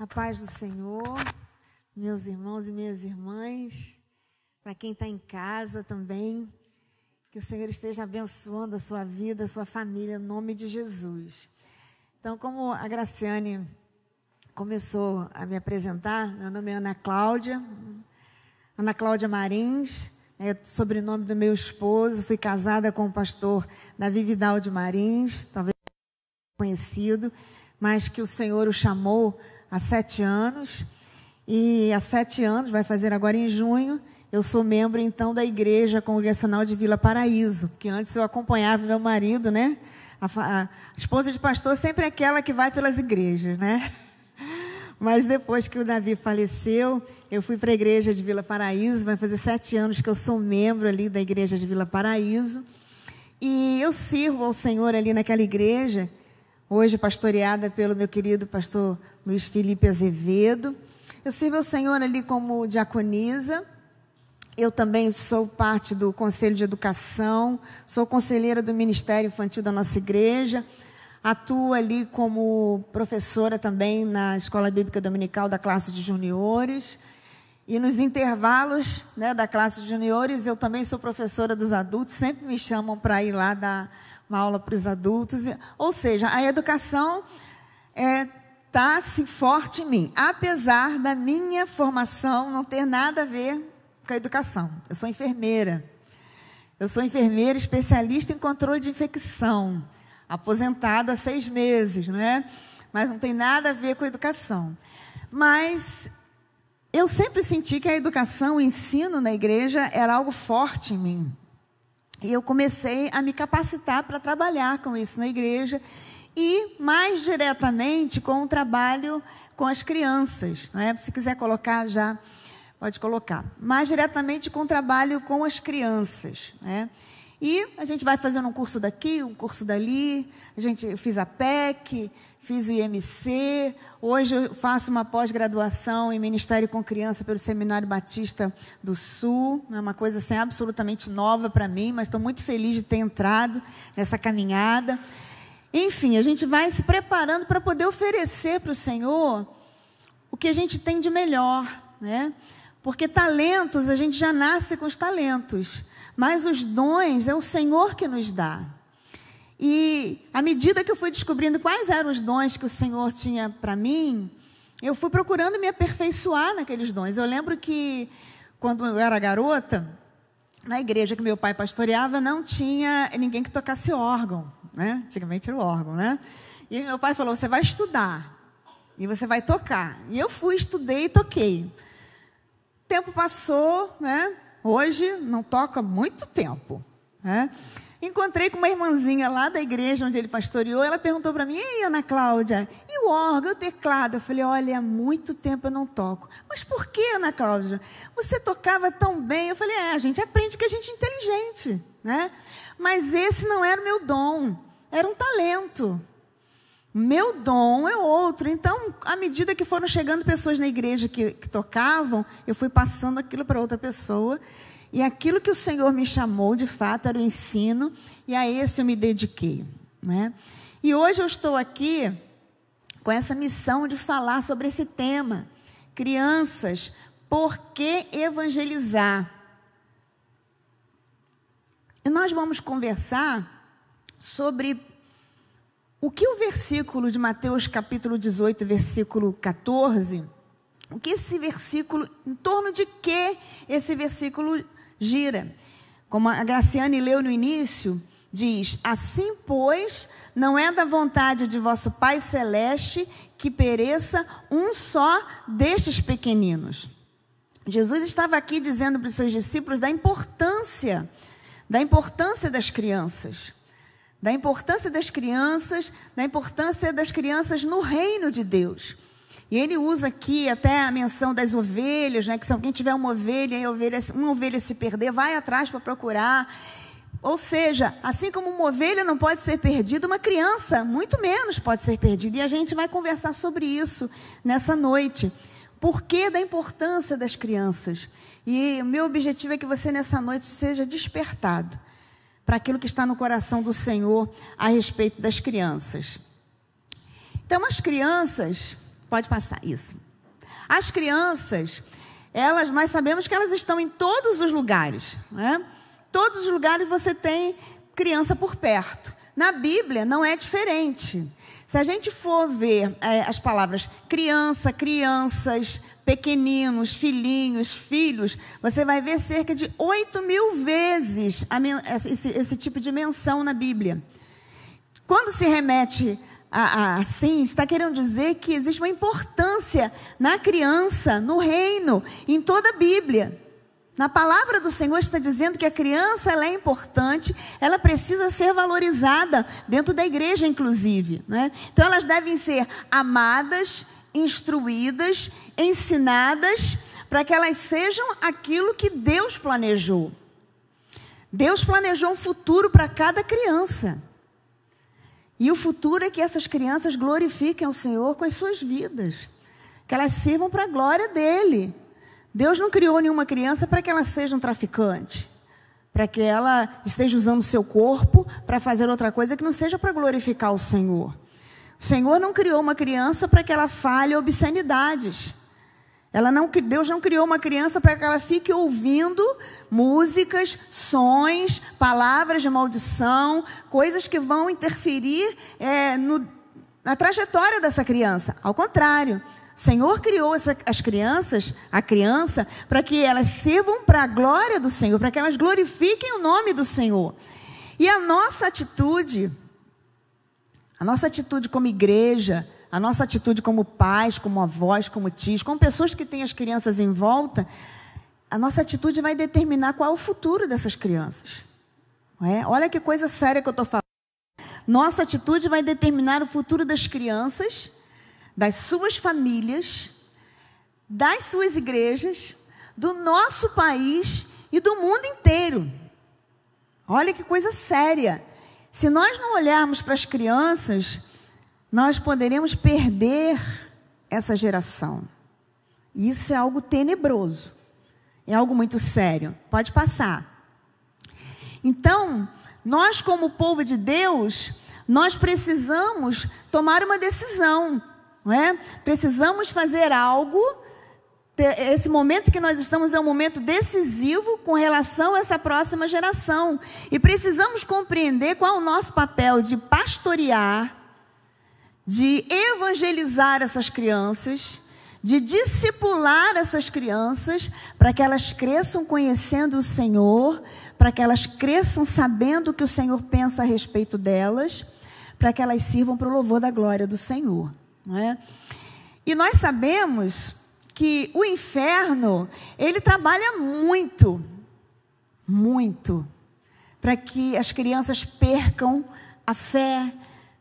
A paz do Senhor, meus irmãos e minhas irmãs, para quem está em casa também, que o Senhor esteja abençoando a sua vida, a sua família, em nome de Jesus. Então, como a Graciane começou a me apresentar, meu nome é Ana Cláudia Marins, é sobrenome do meu esposo, fui casada com o pastor Davi Vidal de Marins, talvez conhecido, mas que o Senhor o chamou há 7 anos, e há 7 anos, vai fazer agora em junho, eu sou membro então da Igreja Congregacional de Vila Paraíso, porque antes eu acompanhava meu marido, né? A esposa de pastor sempre é aquela que vai pelas igrejas, né? Mas depois que o Davi faleceu, eu fui para a Igreja de Vila Paraíso, vai fazer 7 anos que eu sou membro ali da Igreja de Vila Paraíso, e eu sirvo ao Senhor ali naquela igreja, hoje pastoreada pelo meu querido pastor Luiz Felipe Azevedo. Eu sirvo ao Senhor ali como diaconisa. Eu também sou parte do Conselho de Educação, sou conselheira do Ministério Infantil da nossa igreja, atuo ali como professora também na Escola Bíblica Dominical da classe de juniores. E nos intervalos, né, da classe de juniores, eu também sou professora dos adultos, sempre me chamam para ir lá dar uma aula para os adultos. Ou seja, a educação está assim, forte em mim, apesar da minha formação não ter nada a ver com a educação. Eu sou enfermeira. Eu sou enfermeira especialista em controle de infecção, aposentada há 6 meses, né? Mas não tem nada a ver com a educação. Mas eu sempre senti que a educação, o ensino na igreja era algo forte em mim. E eu comecei a me capacitar para trabalhar com isso na igreja e, mais diretamente, com o trabalho com as crianças. Não é? Se quiser colocar já, pode colocar. Mais diretamente com o trabalho com as crianças. Né? E a gente vai fazendo um curso daqui, um curso dali. Eu fiz a PEC, fiz o IMC. Hoje eu faço uma pós-graduação em Ministério com Criança pelo Seminário Batista do Sul. É uma coisa assim, absolutamente nova para mim, mas estou muito feliz de ter entrado nessa caminhada. Enfim, a gente vai se preparando para poder oferecer para o Senhor o que a gente tem de melhor, né? Porque talentos, a gente já nasce com os talentos, mas os dons é o Senhor que nos dá. E à medida que eu fui descobrindo quais eram os dons que o Senhor tinha para mim, eu fui procurando me aperfeiçoar naqueles dons. Eu lembro que, quando eu era garota, na igreja que meu pai pastoreava, não tinha ninguém que tocasse órgão, né? Antigamente era o órgão, né? E meu pai falou, você vai estudar e você vai tocar. E eu fui, estudei e toquei. O tempo passou, né? Hoje não toco há muito tempo, né? Encontrei com uma irmãzinha lá da igreja onde ele pastoreou. Ela perguntou para mim, ei, Ana Cláudia, e o órgão, o teclado? Eu falei, olha, há muito tempo eu não toco. Mas por que, Ana Cláudia? Você tocava tão bem. Eu falei, a gente aprende porque a gente é inteligente, né? Mas esse não era o meu dom, era um talento. Meu dom é outro. Então, à medida que foram chegando pessoas na igreja que tocavam, eu fui passando aquilo para outra pessoa. E aquilo que o Senhor me chamou, de fato, era o ensino, e a esse eu me dediquei. Né? E hoje eu estou aqui com essa missão de falar sobre esse tema. Crianças, por que evangelizar? E nós vamos conversar sobre o que o versículo de Mateus capítulo 18, versículo 14, o que esse versículo, em torno de que esse versículo gira. Como a Graciane leu no início, diz, assim, pois, não é da vontade de vosso Pai Celeste que pereça um só destes pequeninos. Jesus estava aqui dizendo para os seus discípulos da importância das crianças. Da importância das crianças no reino de Deus. E ele usa aqui até a menção das ovelhas, né? Que se alguém tiver uma ovelha e uma ovelha se perder, vai atrás para procurar. Ou seja, assim como uma ovelha não pode ser perdida, uma criança muito menos pode ser perdida. E a gente vai conversar sobre isso nessa noite. Por que da importância das crianças? E o meu objetivo é que você nessa noite seja despertado para aquilo que está no coração do Senhor a respeito das crianças. Então, as crianças, Pode passar, isso. As crianças, nós sabemos que elas estão em todos os lugares, né? Todos os lugares você tem criança por perto. Na Bíblia não é diferente. Se a gente for ver as palavras criança, crianças, pequeninos, filhinhos, filhos, você vai ver cerca de 8.000 vezes esse tipo de menção na Bíblia. Quando se remete assim, está querendo dizer que existe uma importância na criança, no reino, em toda a Bíblia. Na palavra do Senhor está dizendo que a criança ela é importante, ela precisa ser valorizada dentro da igreja, inclusive, né? Então elas devem ser amadas, instruídas, ensinadas, para que elas sejam aquilo que Deus planejou. Deus planejou um futuro para cada criança. E o futuro é que essas crianças glorifiquem ao Senhor com as suas vidas, que elas sirvam para a glória dEle. Deus não criou nenhuma criança para que ela seja um traficante, para que ela esteja usando o seu corpo para fazer outra coisa que não seja para glorificar o Senhor. O Senhor não criou uma criança para que ela fale obscenidades. Deus não criou uma criança para que ela fique ouvindo músicas, sons, palavras de maldição, coisas que vão interferir na trajetória dessa criança. Ao contrário, o Senhor criou a criança, para que elas sirvam para a glória do Senhor, para que elas glorifiquem o nome do Senhor. E a nossa atitude como igreja, a nossa atitude como pais, como avós, como tios, como pessoas que têm as crianças em volta, a nossa atitude vai determinar qual é o futuro dessas crianças. Não é? Olha que coisa séria que eu estou falando. Nossa atitude vai determinar o futuro das crianças, das suas famílias, das suas igrejas, do nosso país e do mundo inteiro. Olha que coisa séria. Se nós não olharmos para as crianças, nós poderemos perder essa geração. E isso é algo tenebroso. É algo muito sério. Pode passar. Então, nós como povo de Deus, nós precisamos tomar uma decisão. Não é? Precisamos fazer algo. Esse momento que nós estamos é um momento decisivo com relação a essa próxima geração. E precisamos compreender qual é o nosso papel de pastorear, de evangelizar essas crianças, de discipular essas crianças, para que elas cresçam conhecendo o Senhor, para que elas cresçam sabendo o que o Senhor pensa a respeito delas, para que elas sirvam para o louvor da glória do Senhor. Não é? E nós sabemos que o inferno, ele trabalha muito, muito, para que as crianças percam a fé,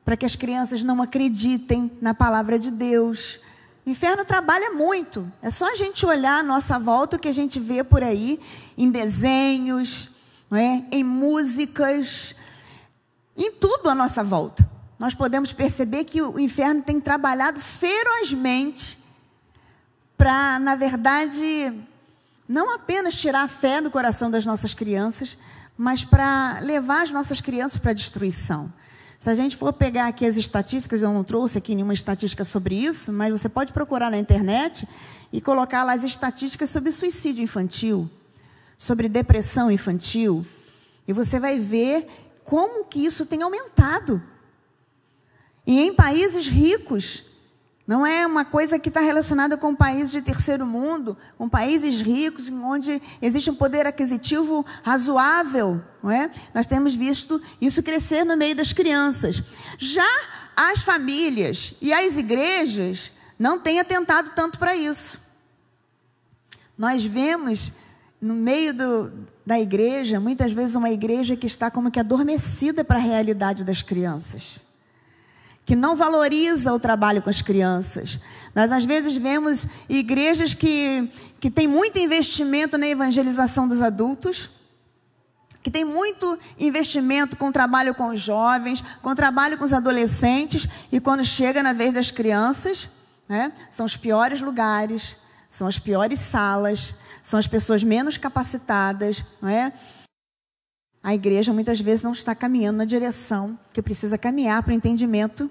para que as crianças não acreditem na palavra de Deus. O inferno trabalha muito. É só a gente olhar à nossa volta o que a gente vê por aí, em desenhos, não é? Em músicas, em tudo à nossa volta. Nós podemos perceber que o inferno tem trabalhado ferozmente para, na verdade, não apenas tirar a fé do coração das nossas crianças, mas para levar as nossas crianças para a destruição. Se a gente for pegar aqui as estatísticas, eu não trouxe aqui nenhuma estatística sobre isso, mas você pode procurar na internet e colocar lá as estatísticas sobre suicídio infantil, sobre depressão infantil, e você vai ver como que isso tem aumentado. E em países ricos, não é uma coisa que está relacionada com países de terceiro mundo, com países ricos, onde existe um poder aquisitivo razoável, não é? Nós temos visto isso crescer no meio das crianças. Já as famílias e as igrejas não têm atentado tanto para isso. Nós vemos no meio da igreja, muitas vezes uma igreja que está como que adormecida para a realidade das crianças, que não valoriza o trabalho com as crianças. Nós, às vezes, vemos igrejas que têm muito investimento na evangelização dos adultos, que tem muito investimento com o trabalho com os jovens, com o trabalho com os adolescentes, e quando chega na vez das crianças, né, são os piores lugares, são as piores salas, são as pessoas menos capacitadas, não é? A igreja muitas vezes não está caminhando na direção que precisa caminhar para o entendimento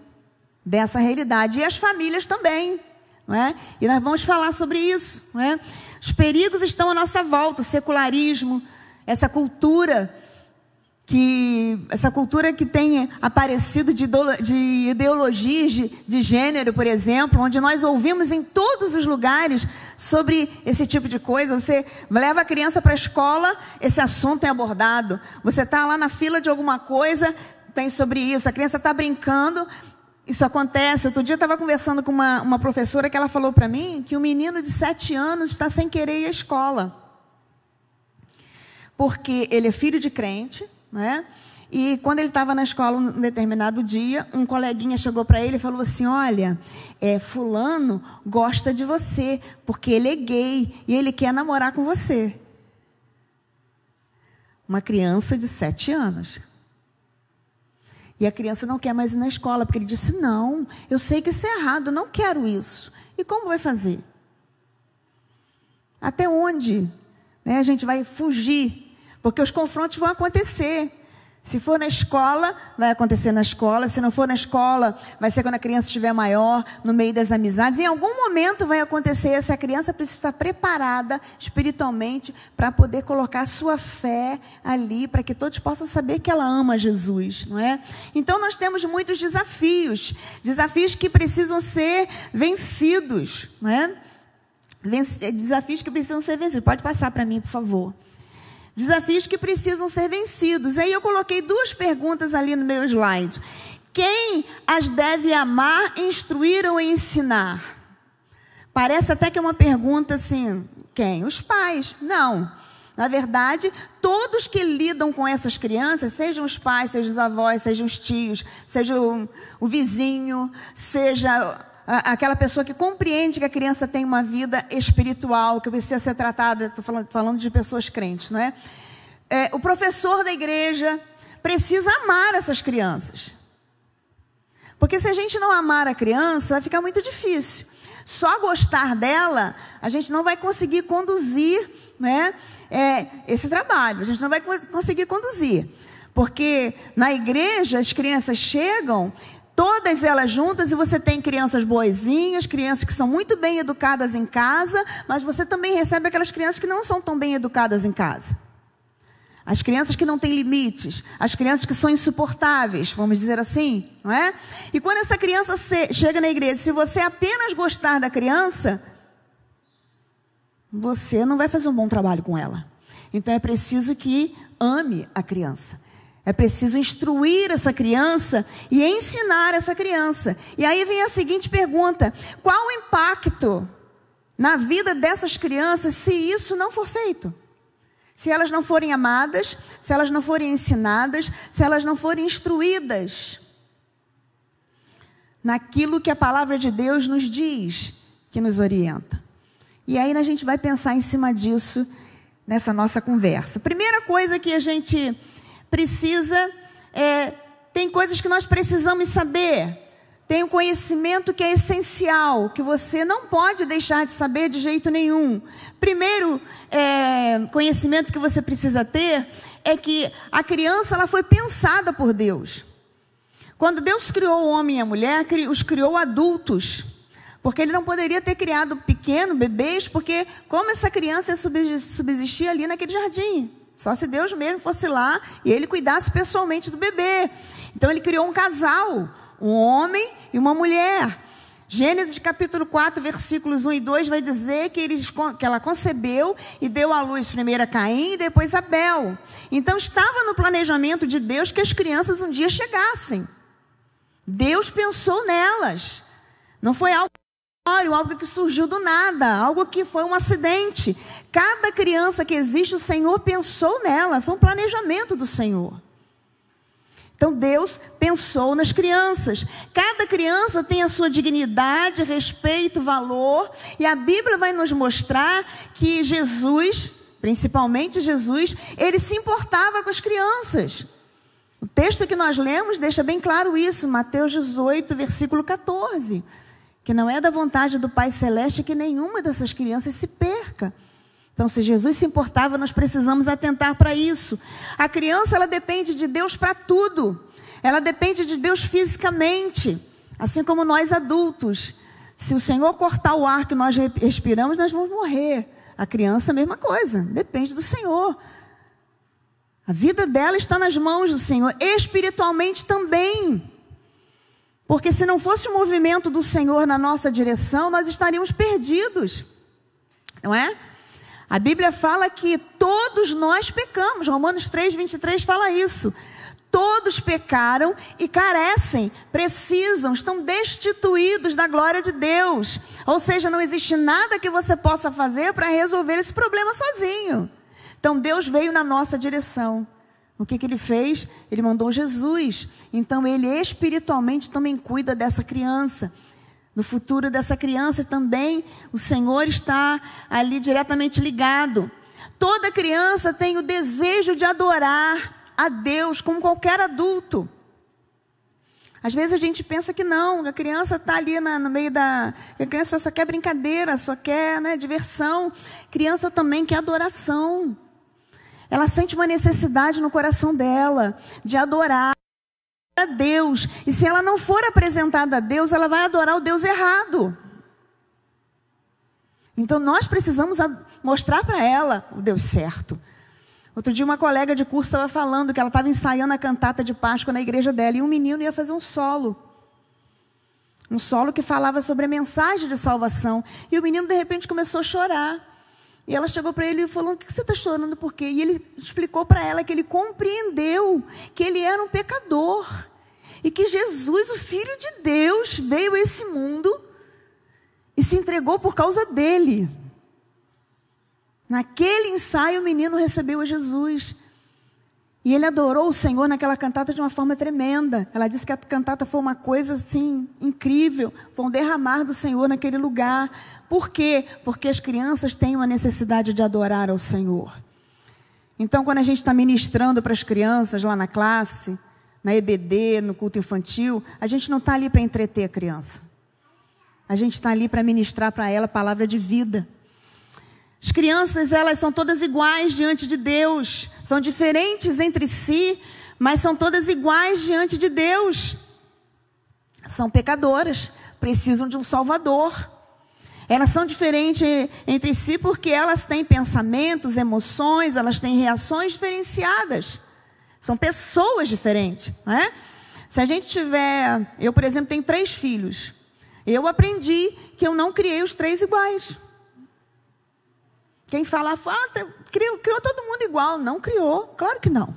dessa realidade. E as famílias também. não é? E nós vamos falar sobre isso, não é? Os perigos estão à nossa volta, o secularismo, essa cultura que tem aparecido de ideologias de gênero, por exemplo, onde nós ouvimos em todos os lugares sobre esse tipo de coisa. Você leva a criança para a escola, esse assunto é abordado. Você está lá na fila de alguma coisa, tem sobre isso. A criança está brincando, isso acontece. Outro dia eu estava conversando com uma professora que ela falou para mim que um menino de 7 anos está sem querer ir à escola. Porque ele é filho de crente, né? E quando ele estava na escola um determinado dia, um coleguinha chegou para ele e falou assim: olha, fulano gosta de você, porque ele é gay e ele quer namorar com você. Uma criança de 7 anos. E a criança não quer mais ir na escola, porque ele disse: não, eu sei que isso é errado, eu não quero isso. E como vai fazer? Até onde, né, a gente vai fugir? Porque os confrontos vão acontecer. Se for na escola, vai acontecer na escola. Se não for na escola, vai ser quando a criança estiver maior, no meio das amizades. Em algum momento vai acontecer. Essa criança precisa estar preparada espiritualmente para poder colocar a sua fé ali, para que todos possam saber que ela ama Jesus, não é? Então nós temos muitos desafios. Desafios que precisam ser vencidos, não é? Desafios que precisam ser vencidos. Pode passar para mim, por favor. Desafios que precisam ser vencidos. Aí eu coloquei 2 perguntas ali no meu slide. Quem as deve amar, instruir ou ensinar? Parece até que é uma pergunta assim, quem? Os pais. Não. Na verdade, todos que lidam com essas crianças, sejam os pais, sejam os avós, sejam os tios, seja o vizinho, seja aquela pessoa que compreende que a criança tem uma vida espiritual, que precisa ser tratada. Estou falando de pessoas crentes, não é? O professor da igreja precisa amar essas crianças. Porque se a gente não amar a criança, vai ficar muito difícil. Só gostar dela, a gente não vai conseguir conduzir, né, esse trabalho. A gente não vai conseguir conduzir. Porque na igreja as crianças chegam, todas elas juntas, e você tem crianças boazinhas, crianças que são muito bem educadas em casa, mas você também recebe aquelas crianças que não são tão bem educadas em casa. As crianças que não têm limites, as crianças que são insuportáveis, vamos dizer assim, não é? E quando essa criança chega na igreja, se você apenas gostar da criança, você não vai fazer um bom trabalho com ela. Então é preciso que ame a criança. É preciso instruir essa criança e ensinar essa criança. E aí vem a seguinte pergunta: qual o impacto na vida dessas crianças se isso não for feito? Se elas não forem amadas, se elas não forem ensinadas, se elas não forem instruídas naquilo que a palavra de Deus nos diz, que nos orienta. E aí a gente vai pensar em cima disso nessa nossa conversa. Primeira coisa que a gente precisa, tem coisas que nós precisamos saber. Tem um conhecimento que é essencial, que você não pode deixar de saber de jeito nenhum. Primeiro conhecimento que você precisa ter é que a criança, ela foi pensada por Deus. Quando Deus criou o homem e a mulher, os criou adultos. Porque Ele não poderia ter criado bebês, porque como essa criança ia subsistir ali naquele jardim? Só se Deus mesmo fosse lá e Ele cuidasse pessoalmente do bebê. Então Ele criou um casal, um homem e uma mulher. Gênesis capítulo 4, versículos 1 e 2 vai dizer que ela concebeu e deu à luz primeiro a Caim e depois a Abel. Então estava no planejamento de Deus que as crianças um dia chegassem. Deus pensou nelas. Não foi algo que surgiu do nada, algo que foi um acidente. Cada criança que existe, o Senhor pensou nela, foi um planejamento do Senhor. Então Deus pensou nas crianças. Cada criança tem a sua dignidade, respeito, valor. E a Bíblia vai nos mostrar que Jesus, principalmente Jesus, Ele se importava com as crianças. O texto que nós lemos deixa bem claro isso, Mateus 18, versículo 14. Que não é da vontade do Pai Celeste que nenhuma dessas crianças se perca. Então, se Jesus se importava, nós precisamos atentar para isso. A criança, ela depende de Deus para tudo. Ela depende de Deus fisicamente, assim como nós adultos. Se o Senhor cortar o ar que nós respiramos, nós vamos morrer. A criança, a mesma coisa, depende do Senhor. A vida dela está nas mãos do Senhor, espiritualmente também. Porque se não fosse o movimento do Senhor na nossa direção, nós estaríamos perdidos. Não é? A Bíblia fala que todos nós pecamos. Romanos 3:23 fala isso. Todos pecaram e carecem, precisam, estão destituídos da glória de Deus. Ou seja, não existe nada que você possa fazer para resolver esse problema sozinho. Então Deus veio na nossa direção. O que Ele fez? Ele mandou Jesus. Então Ele espiritualmente também cuida dessa criança. No futuro dessa criança também o Senhor está ali diretamente ligado. Toda criança tem o desejo de adorar a Deus como qualquer adulto. Às vezes a gente pensa que não, a criança está ali no meio da... A criança só quer brincadeira, só quer, né, diversão. Criança também quer adoração. Ela sente uma necessidade no coração dela de adorar a Deus. E se ela não for apresentada a Deus, ela vai adorar o Deus errado. Então nós precisamos mostrar para ela o Deus certo. Outro dia uma colega de curso estava falando que ela estava ensaiando a cantata de Páscoa na igreja dela. E um menino ia fazer um solo. Um solo que falava sobre a mensagem de salvação. E o menino de repente começou a chorar. E ela chegou para ele e falou: o que você está chorando, por quê? E ele explicou para ela que ele compreendeu que ele era um pecador. E que Jesus, o Filho de Deus, veio a esse mundo e se entregou por causa dele. Naquele ensaio o menino recebeu a Jesus. E ele adorou o Senhor naquela cantata de uma forma tremenda. Ela disse que a cantata foi uma coisa assim, incrível. Foi um derramar do Senhor naquele lugar. Por quê? Porque as crianças têm uma necessidade de adorar ao Senhor. Então, quando a gente está ministrando para as crianças lá na classe, na EBD, no culto infantil, a gente não está ali para entreter a criança. A gente está ali para ministrar para ela a palavra de vida. As crianças, elas são todas iguais diante de Deus. São diferentes entre si, mas são todas iguais diante de Deus. São pecadoras, precisam de um Salvador. Elas são diferentes entre si porque elas têm pensamentos, emoções, elas têm reações diferenciadas. São pessoas diferentes, não é? Se a gente tiver... Eu, por exemplo, tenho 3 filhos. Eu aprendi que eu não criei os 3 iguais. Quem fala, você criou todo mundo igual. Não criou, claro que não.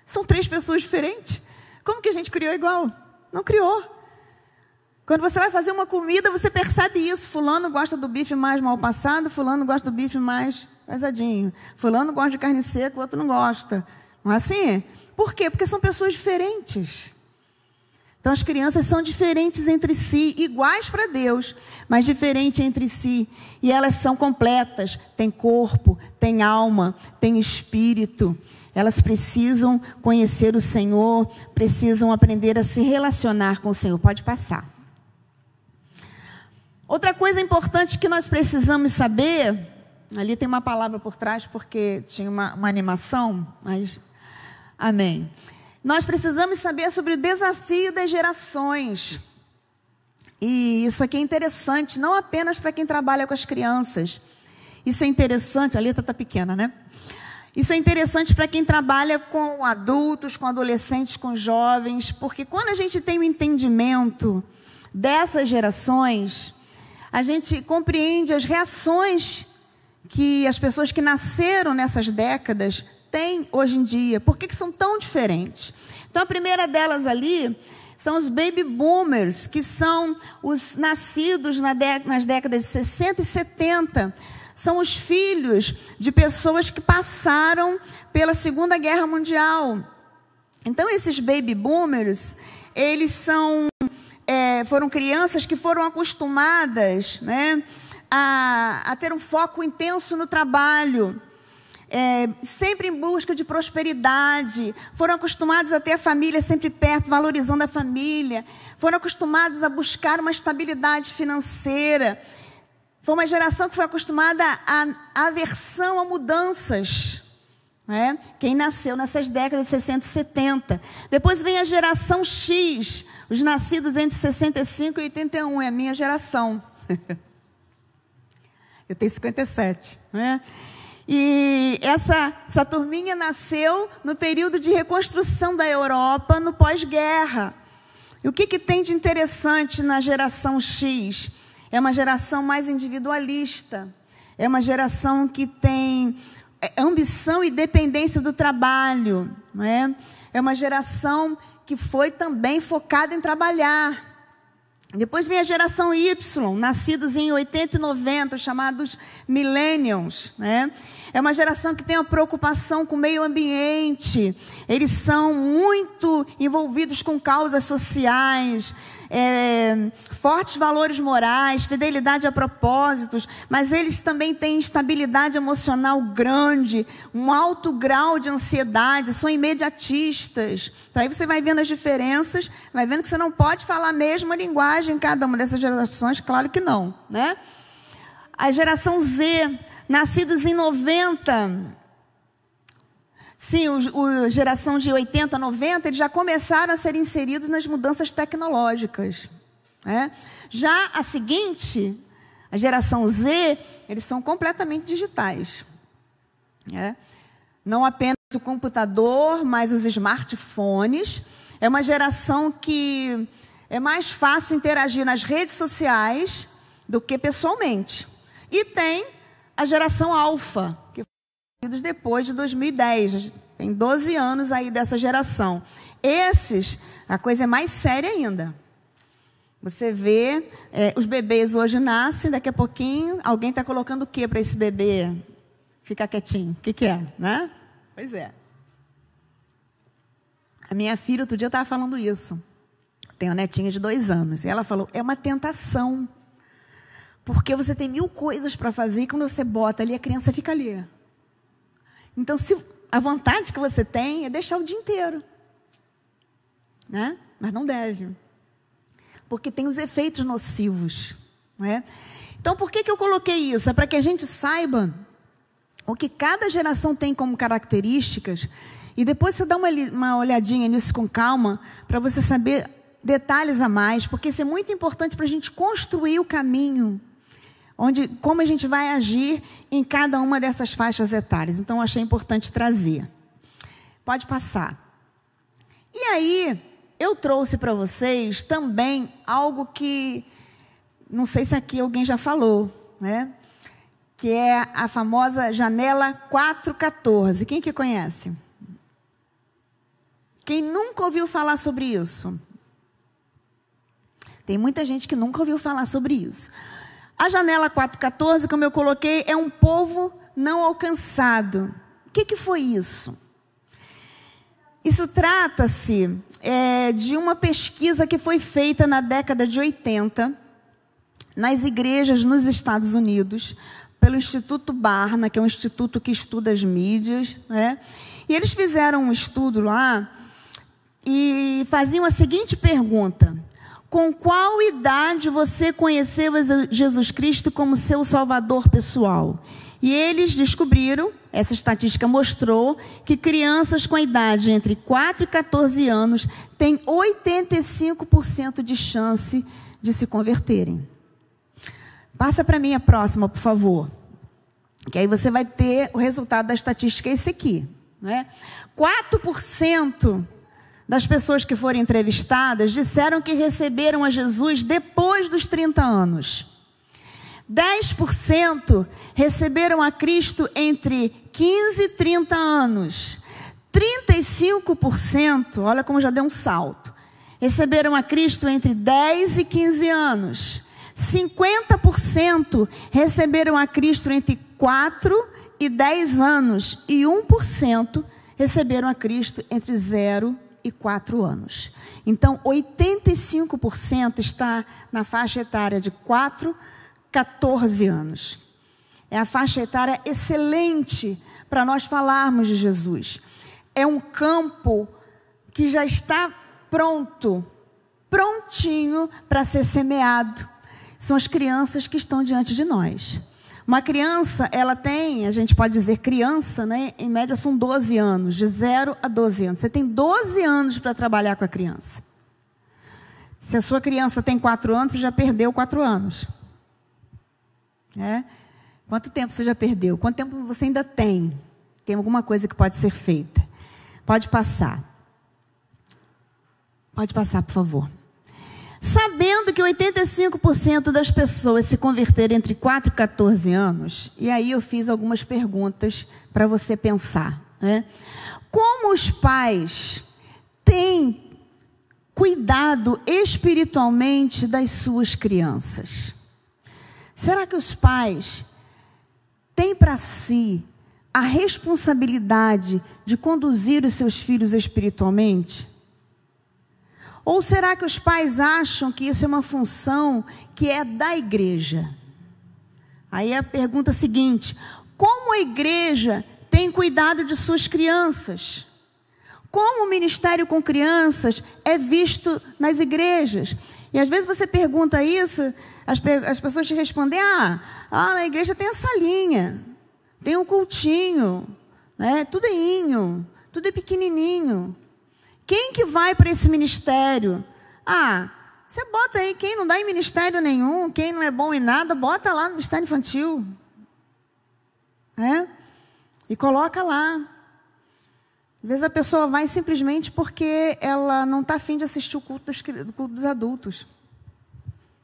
São 3 pessoas diferentes. Como que a gente criou igual? Não criou. Quando você vai fazer uma comida, você percebe isso. Fulano gosta do bife mais mal passado, fulano gosta do bife mais pesadinho. Fulano gosta de carne seca, o outro não gosta. Não é assim? Por quê? Porque são pessoas diferentes. Então as crianças são diferentes entre si, iguais para Deus, mas diferentes entre si. E elas são completas, têm corpo, têm alma, têm espírito. Elas precisam conhecer o Senhor, precisam aprender a se relacionar com o Senhor. Pode passar. Outra coisa importante que nós precisamos saber, ali tem uma palavra por trás porque tinha uma animação, mas amém. Nós precisamos saber sobre o desafio das gerações. E isso aqui é interessante, não apenas para quem trabalha com as crianças. Isso é interessante, a letra está pequena, né? Isso é interessante para quem trabalha com adultos, com adolescentes, com jovens, porque quando a gente tem o entendimento dessas gerações, a gente compreende as reações que as pessoas que nasceram nessas décadas têm hoje em dia. Por que são tão diferentes? Então, a primeira delas ali são os baby boomers, que são os nascidos nas décadas de 60 e 70. São os filhos de pessoas que passaram pela Segunda Guerra Mundial. Então, esses baby boomers, eles foram crianças que foram acostumadas, né, a ter um foco intenso no trabalho, sempre em busca de prosperidade. Foram acostumados a ter a família sempre perto, valorizando a família. Foram acostumados a buscar uma estabilidade financeira. Foi uma geração que foi acostumada à aversão a mudanças. Né? Quem nasceu nessas décadas de 60 e 70. Depois vem a geração X, os nascidos entre 65 e 81, é a minha geração. Eu tenho 57, né? E essa turminha nasceu no período de reconstrução da Europa, no pós-guerra. E o que tem de interessante na geração X? É uma geração mais individualista. É uma geração que tem ambição e dependência do trabalho, não é? É uma geração que foi também focada em trabalhar. Depois vem a geração Y, nascidos em 80 e 90, chamados millennials, né? É uma geração que tem uma preocupação com o meio ambiente. Eles são muito envolvidos com causas sociais, fortes valores morais, fidelidade a propósitos, mas eles também têm instabilidade emocional grande, um alto grau de ansiedade, são imediatistas. Então, aí você vai vendo as diferenças, vai vendo que você não pode falar a mesma linguagem em cada uma dessas gerações, claro que não, né? A geração Z, nascidos em 90, sim, a geração de 80, 90, eles já começaram a ser inseridos nas mudanças tecnológicas, né? Já a seguinte, a geração Z, eles são completamente digitais, né? Não apenas o computador, mas os smartphones. É uma geração que é mais fácil interagir nas redes sociais do que pessoalmente. E tem a geração Alfa, que foi depois de 2010. Tem 12 anos aí dessa geração. Esses, a coisa é mais séria ainda. Você vê, os bebês hoje nascem, daqui a pouquinho, alguém está colocando o que para esse bebê ficar quietinho? O que é, né? Pois é. A minha filha, outro dia, estava falando isso. Tem uma netinha de 2 anos. E ela falou, é uma tentação. Porque você tem 1000 coisas para fazer e quando você bota ali, a criança fica ali. Então, se a vontade que você tem é deixar o dia inteiro, né? Mas não deve. Porque tem os efeitos nocivos, não é? Então, por que eu coloquei isso? É para que a gente saiba o que cada geração tem como características e depois você dá uma olhadinha nisso com calma para você saber detalhes a mais, porque isso é muito importante para a gente construir o caminho, como a gente vai agir em cada uma dessas faixas etárias. Então, eu achei importante trazer. Pode passar. E aí, eu trouxe para vocês também algo que, não sei se aqui alguém já falou, né? Que é a famosa janela 414. Quem que conhece? Quem nunca ouviu falar sobre isso? Tem muita gente que nunca ouviu falar sobre isso. A janela 414, como eu coloquei, é um povo não alcançado. O que foi isso? Isso trata-se de uma pesquisa que foi feita na década de 80, nas igrejas nos Estados Unidos, pelo Instituto Barna, que é um instituto que estuda as mídias, né? E eles fizeram um estudo lá e faziam a seguinte pergunta: com qual idade você conheceu Jesus Cristo como seu Salvador pessoal? E eles descobriram, essa estatística mostrou, que crianças com a idade entre 4 e 14 anos têm 85% de chance de se converterem. Passa para mim a próxima, por favor. Que aí você vai ter o resultado da estatística, esse aqui, né? 4% das pessoas que foram entrevistadas disseram que receberam a Jesus depois dos 30 anos. 10% receberam a Cristo entre 15 e 30 anos. 35%, olha como já deu um salto, receberam a Cristo entre 10 e 15 anos. 50% receberam a Cristo entre 4 e 10 anos. E 1% receberam a Cristo entre 0 e 4 anos. Então, 85% está na faixa etária de 4 a 14 anos. É a faixa etária excelente para nós falarmos de Jesus. É um campo que já está prontinho para ser semeado. São as crianças que estão diante de nós. Uma criança, ela tem, a gente pode dizer criança, né? Em média são 12 anos, de 0 a 12 anos. Você tem 12 anos para trabalhar com a criança. Se a sua criança tem 4 anos, você já perdeu 4 anos. né? Quanto tempo você já perdeu? Quanto tempo você ainda tem? Tem alguma coisa que pode ser feita? Pode passar. Pode passar, por favor. Sabendo que 85% das pessoas se converteram entre 4 e 14 anos, e aí eu fiz algumas perguntas para você pensar, né? Como os pais têm cuidado espiritualmente das suas crianças? Será que os pais têm para si a responsabilidade de conduzir os seus filhos espiritualmente? Ou será que os pais acham que isso é uma função que é da igreja? Aí a pergunta seguinte: como a igreja tem cuidado de suas crianças? Como o ministério com crianças é visto nas igrejas? E às vezes você pergunta isso, as pessoas te respondem: na igreja tem a salinha, tem um cultinho, né? Tudo é inho, tudo é pequenininho. Quem que vai para esse ministério? Você bota aí, quem não dá em ministério nenhum, quem não é bom em nada, bota lá no ministério infantil. E coloca lá. Às vezes a pessoa vai simplesmente porque ela não está afim de assistir o culto dos adultos.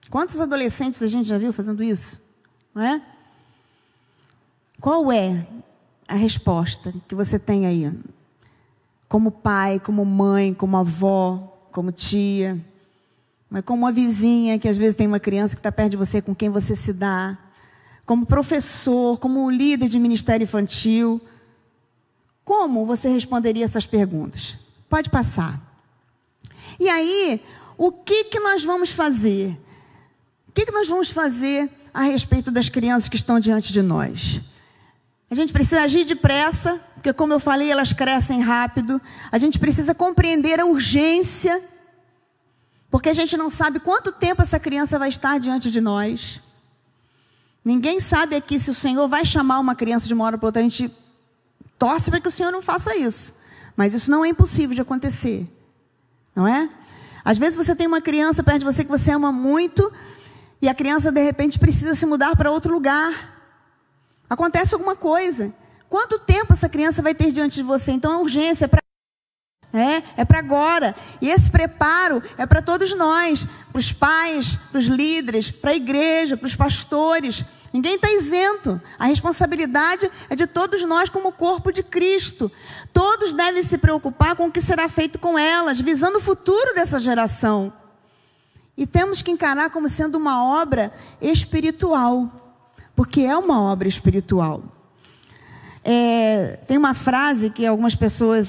Quantos adolescentes a gente já viu fazendo isso? Não é? Qual é a resposta que você tem aí? Como pai, como mãe, como avó, como tia, mas como uma vizinha que às vezes tem uma criança que está perto de você, com quem você se dá, como professor, como líder de ministério infantil. Como você responderia essas perguntas? Pode passar. E aí, o que nós vamos fazer? O que nós vamos fazer a respeito das crianças que estão diante de nós? A gente precisa agir depressa, porque, como eu falei, elas crescem rápido. A gente precisa compreender a urgência, porque a gente não sabe quanto tempo essa criança vai estar diante de nós. Ninguém sabe aqui se o Senhor vai chamar uma criança de uma hora para outra. A gente torce para que o Senhor não faça isso, mas isso não é impossível de acontecer, não é? Às vezes você tem uma criança perto de você que você ama muito, e a criança de repente precisa se mudar para outro lugar. Acontece alguma coisa. Quanto tempo essa criança vai ter diante de você? Então a urgência é para agora. E esse preparo é para todos nós, para os pais, para os líderes, para a igreja, para os pastores. Ninguém está isento. A responsabilidade é de todos nós como corpo de Cristo. Todos devem se preocupar com o que será feito com elas, visando o futuro dessa geração. E temos que encarar como sendo uma obra espiritual, porque é uma obra espiritual. Tem uma frase que algumas pessoas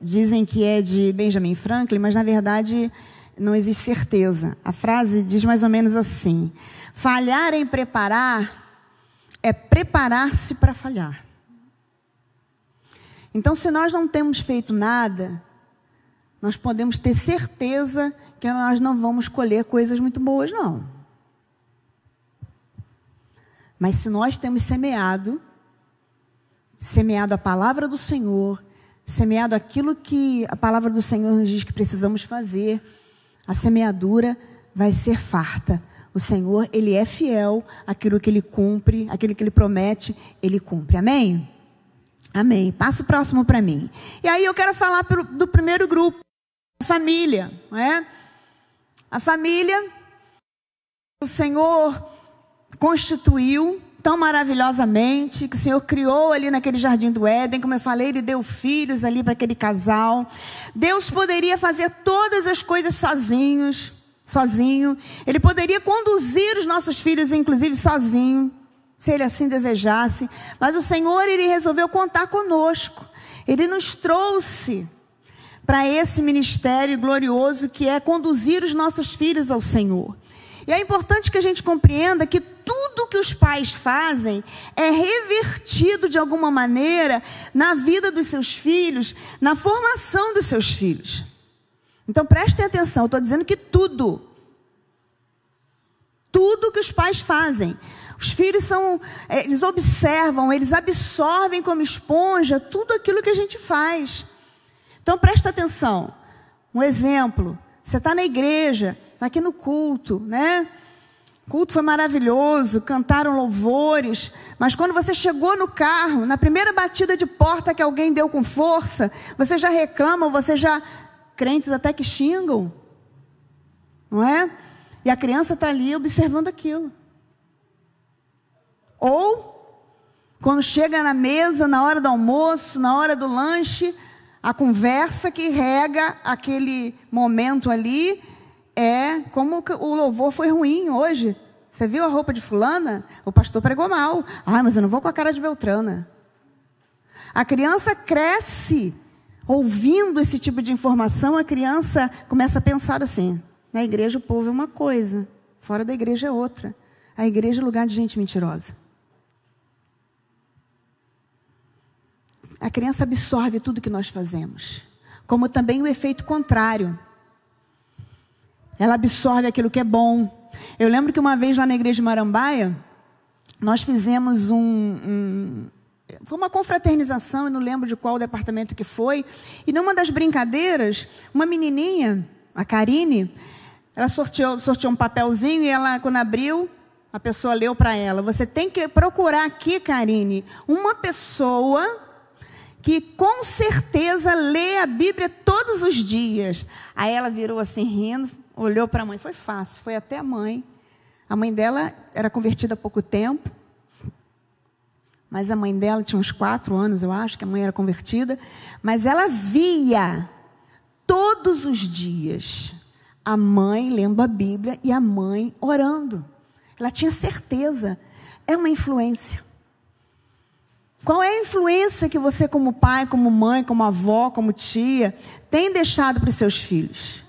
dizem que é de Benjamin Franklin, mas na verdade não existe certeza. A frase diz mais ou menos assim: falhar em preparar é preparar-se para falhar. Então, se nós não temos feito nada, nós podemos ter certeza que nós não vamos colher coisas muito boas, não. Mas se nós temos semeado a palavra do Senhor, semeado aquilo que a palavra do Senhor nos diz que precisamos fazer, a semeadura vai ser farta. O Senhor, Ele é fiel àquilo que Ele cumpre, aquilo que Ele promete, Ele cumpre. Amém? Amém. Passa o próximo para mim. E aí eu quero falar do primeiro grupo, a família, não é? A família, o Senhor constituiu tão maravilhosamente, que o Senhor criou ali naquele jardim do Éden. Como eu falei, Ele deu filhos ali para aquele casal. Deus poderia fazer todas as coisas sozinho. Ele poderia conduzir os nossos filhos, inclusive, sozinho, se Ele assim desejasse. Mas o Senhor, Ele resolveu contar conosco. Ele nos trouxe para esse ministério glorioso que é conduzir os nossos filhos ao Senhor. E é importante que a gente compreenda que tudo que os pais fazem é revertido de alguma maneira na vida dos seus filhos, na formação dos seus filhos. Então prestem atenção, eu estou dizendo que tudo que os pais fazem, os filhos eles observam, eles absorvem como esponja tudo aquilo que a gente faz. Então presta atenção. Um exemplo: você está na igreja, está aqui no culto, né? O culto foi maravilhoso, cantaram louvores, mas quando você chegou no carro, na primeira batida de porta que alguém deu com força, você já reclama, você já... Crentes até que xingam, não é? E a criança está ali observando aquilo. Ou, quando chega na mesa, na hora do almoço, na hora do lanche, a conversa que rega aquele momento ali é como o louvor foi ruim hoje. Você viu a roupa de fulana? O pastor pregou mal. Ah, mas eu não vou com a cara de Beltrana. A criança cresce ouvindo esse tipo de informação. A criança começa a pensar assim: na igreja o povo é uma coisa, fora da igreja é outra. A igreja é lugar de gente mentirosa. A criança absorve tudo que nós fazemos, como também o efeito contrário. Ela absorve aquilo que é bom. Eu lembro que uma vez lá na igreja de Marambaia, nós fizemos foi uma confraternização, eu não lembro de qual departamento que foi. E numa das brincadeiras, uma menininha, a Karine, ela sorteou um papelzinho e ela, quando abriu, a pessoa leu para ela: você tem que procurar aqui, Karine, uma pessoa que com certeza lê a Bíblia todos os dias. Aí ela virou assim rindo, olhou para a mãe. Foi fácil, foi até a mãe. A mãe dela era convertida há pouco tempo, mas a mãe dela tinha uns 4 anos, eu acho, que a mãe era convertida. Mas ela via todos os dias a mãe lendo a Bíblia e a mãe orando. Ela tinha certeza. É uma influência. Qual é a influência que você, como pai, como mãe, como avó, como tia, tem deixado para os seus filhos?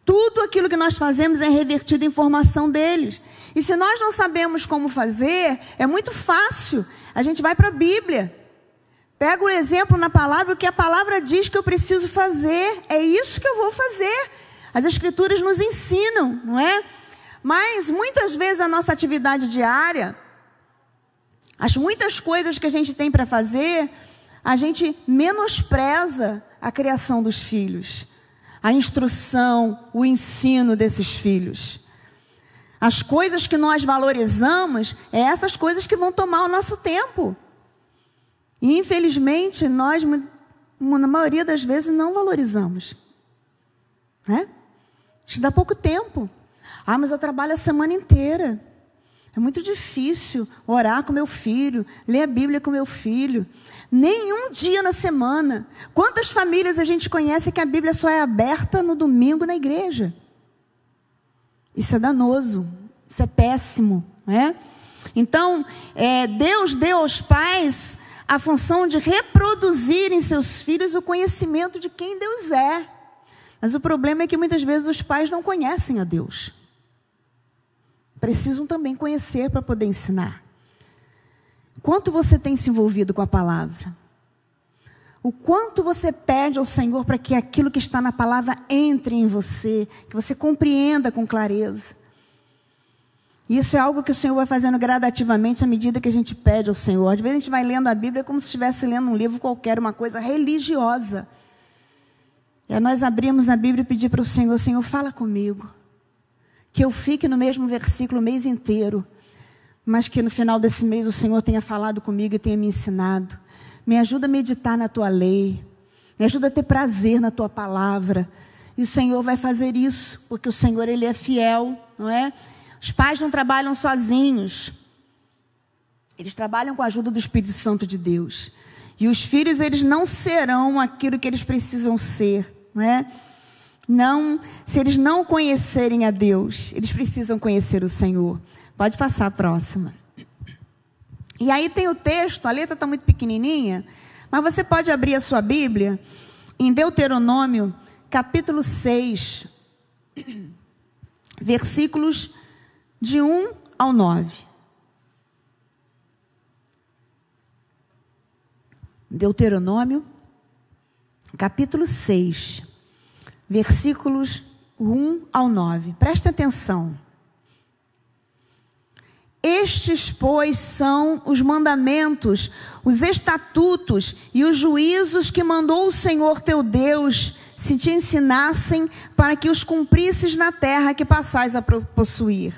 Tudo aquilo que nós fazemos é revertido em formação deles. E se nós não sabemos como fazer, é muito fácil. A gente vai para a Bíblia. Pega o exemplo na palavra, o que a palavra diz que eu preciso fazer. É isso que eu vou fazer. As Escrituras nos ensinam, não é? Mas muitas vezes a nossa atividade diária, as muitas coisas que a gente tem para fazer, a gente menospreza a criação dos filhos, a instrução, o ensino desses filhos. As coisas que nós valorizamos, é essas coisas que vão tomar o nosso tempo. E infelizmente, nós, na maioria das vezes, não valorizamos. Né? A gente dá pouco tempo. Ah, mas eu trabalho a semana inteira. É muito difícil orar com meu filho, ler a Bíblia com meu filho. Nenhum dia na semana. Quantas famílias a gente conhece que a Bíblia só é aberta no domingo na igreja? Isso é danoso, isso é péssimo, não é? Então, Deus deu aos pais a função de reproduzir em seus filhos o conhecimento de quem Deus é. Mas o problema é que muitas vezes os pais não conhecem a Deus. Precisam também conhecer para poder ensinar. Quanto você tem se envolvido com a palavra? O quanto você pede ao Senhor para que aquilo que está na palavra entre em você, que você compreenda com clareza. E isso é algo que o Senhor vai fazendo gradativamente à medida que a gente pede ao Senhor. Às vezes a gente vai lendo a Bíblia como se estivesse lendo um livro qualquer, uma coisa religiosa. E aí nós abrimos a Bíblia e pedir para o Senhor: Senhor, fala comigo. Que eu fique no mesmo versículo o mês inteiro, mas que no final desse mês o Senhor tenha falado comigo e tenha me ensinado. Me ajuda a meditar na tua lei, me ajuda a ter prazer na tua palavra. E o Senhor vai fazer isso, porque o Senhor, Ele é fiel, não é? Os pais não trabalham sozinhos, eles trabalham com a ajuda do Espírito Santo de Deus. E os filhos, eles não serão aquilo que eles precisam ser, não é? Não, se eles não conhecerem a Deus, eles precisam conhecer o Senhor. Pode passar a próxima. E aí tem o texto, a letra está muito pequenininha, mas você pode abrir a sua Bíblia em Deuteronômio, capítulo 6, versículos de 1 ao 9. Deuteronômio, capítulo 6. Versículos 1 ao 9. Presta atenção. Estes, pois, são os mandamentos, os estatutos e os juízos que mandou o Senhor teu Deus, se te ensinassem, para que os cumprisses na terra que passais a possuir.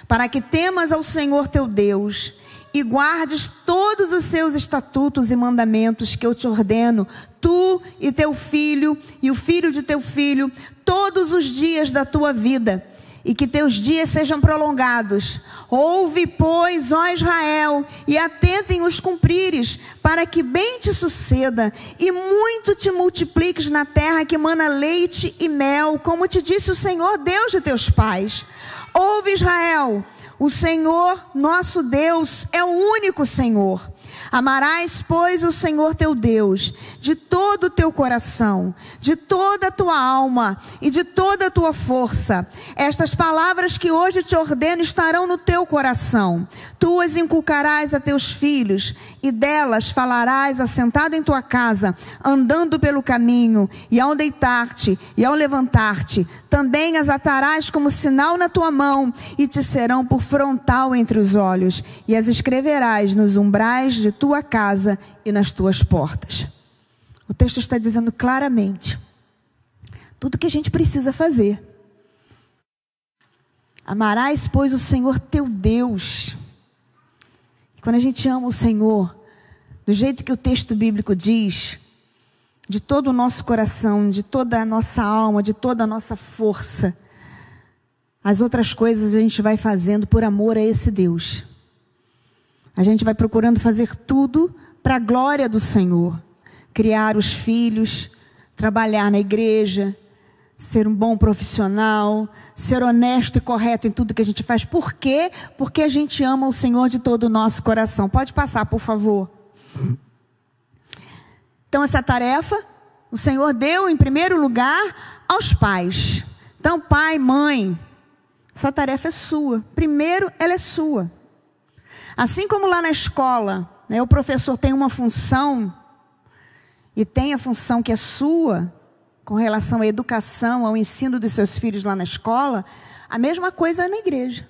para que temas ao Senhor teu Deus e guardes todos os seus estatutos e mandamentos que eu te ordeno, tu e teu filho e o filho de teu filho, todos os dias da tua vida, e que teus dias sejam prolongados. Ouve, pois, ó Israel, e atenta em os cumprires, para que bem te suceda, e muito te multipliques na terra que mana leite e mel, como te disse o Senhor, Deus de teus pais. Ouve, Israel, o Senhor, nosso Deus, é o único Senhor. Amarás, pois, o Senhor teu Deus de todo o teu coração, de toda a tua alma e de toda a tua força. Estas palavras que hoje te ordeno estarão no teu coração. Tu as inculcarás a teus filhos, e delas falarás assentado em tua casa, andando pelo caminho, e ao deitar-te e ao levantar-te. Também as atarás como sinal na tua mão, e te serão por frontal entre os olhos, e as escreverás nos umbrais de tua casa e nas tuas portas. O texto está dizendo claramente tudo que a gente precisa fazer. Amarás, pois, o Senhor teu Deus. E quando a gente ama o Senhor, do jeito que o texto bíblico diz, de todo o nosso coração, de toda a nossa alma, de toda a nossa força, as outras coisas a gente vai fazendo por amor a esse Deus. A gente vai procurando fazer tudo para a glória do Senhor. Criar os filhos, trabalhar na igreja, ser um bom profissional, ser honesto e correto em tudo que a gente faz. Por quê? Porque a gente ama o Senhor de todo o nosso coração. Pode passar, por favor. Então, essa tarefa, o Senhor deu em primeiro lugar aos pais. Então, pai, mãe, essa tarefa é sua. Primeiro, ela é sua. Assim como lá na escola, né, o professor tem uma função, e tem a função que é sua, com relação à educação, ao ensino dos seus filhos lá na escola, a mesma coisa é na igreja.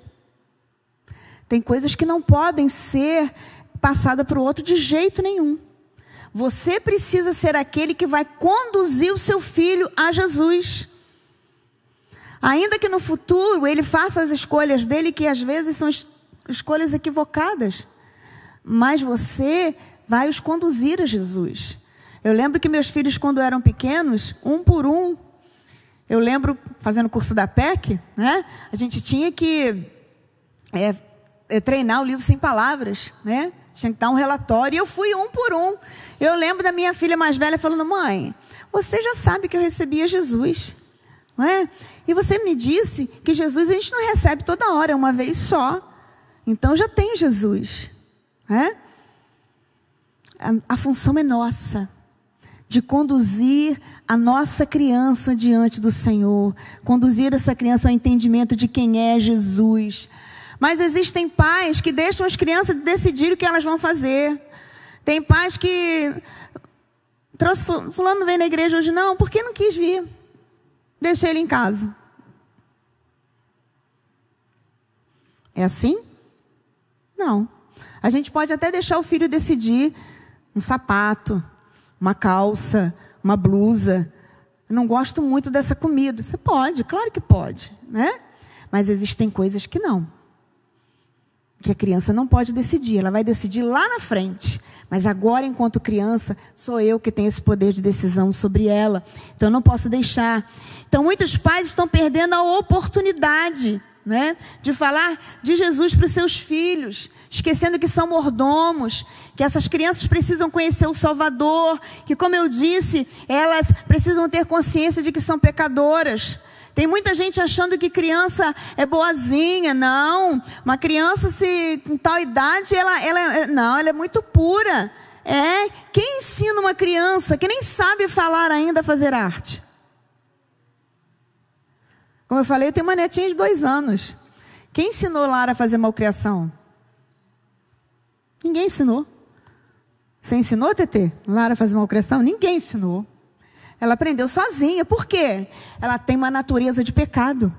Tem coisas que não podem ser passadas para o outro de jeito nenhum. Você precisa ser aquele que vai conduzir o seu filho a Jesus. Ainda que no futuro ele faça as escolhas dele, que às vezes são escolhas equivocadas, mas você vai os conduzir a Jesus. Eu lembro que meus filhos, quando eram pequenos, um por um, eu lembro, fazendo o curso da PEC, né? A gente tinha que treinar o livro sem palavras, né? Tinha que dar um relatório, e eu fui um por um. Eu lembro da minha filha mais velha falando: mãe, você já sabe que eu recebia Jesus, não é? E você me disse que Jesus a gente não recebe toda hora, é uma vez só. Então eu já tenho Jesus, né? A função é nossa, de conduzir a nossa criança diante do Senhor, conduzir essa criança ao entendimento de quem é Jesus. Mas existem pais que deixam as crianças decidir o que elas vão fazer. Tem pais que trouxe fulano, não veio na igreja hoje não, porque não quis vir, deixei ele em casa. É assim? Não. A gente pode até deixar o filho decidir um sapato, uma calça, uma blusa. Eu não gosto muito dessa comida. Você pode, claro que pode, né? Mas existem coisas que não. Que a criança não pode decidir. Ela vai decidir lá na frente. Mas agora, enquanto criança, sou eu que tenho esse poder de decisão sobre ela. Então eu não posso deixar. Então muitos pais estão perdendo a oportunidade, né, de falar de Jesus para os seus filhos, esquecendo que são mordomos, que essas crianças precisam conhecer o Salvador, que, como eu disse, elas precisam ter consciência de que são pecadoras. Tem muita gente achando que criança é boazinha. Não, uma criança com tal idade, ela é muito pura. Quem ensina uma criança que nem sabe falar ainda a fazer arte? Como eu falei, eu tenho uma netinha de 2 anos. Quem ensinou Lara a fazer malcriação? Ninguém ensinou. Você ensinou, Tetê, Lara a fazer malcriação? Ninguém ensinou. Ela aprendeu sozinha. Por quê? Ela tem uma natureza de pecado.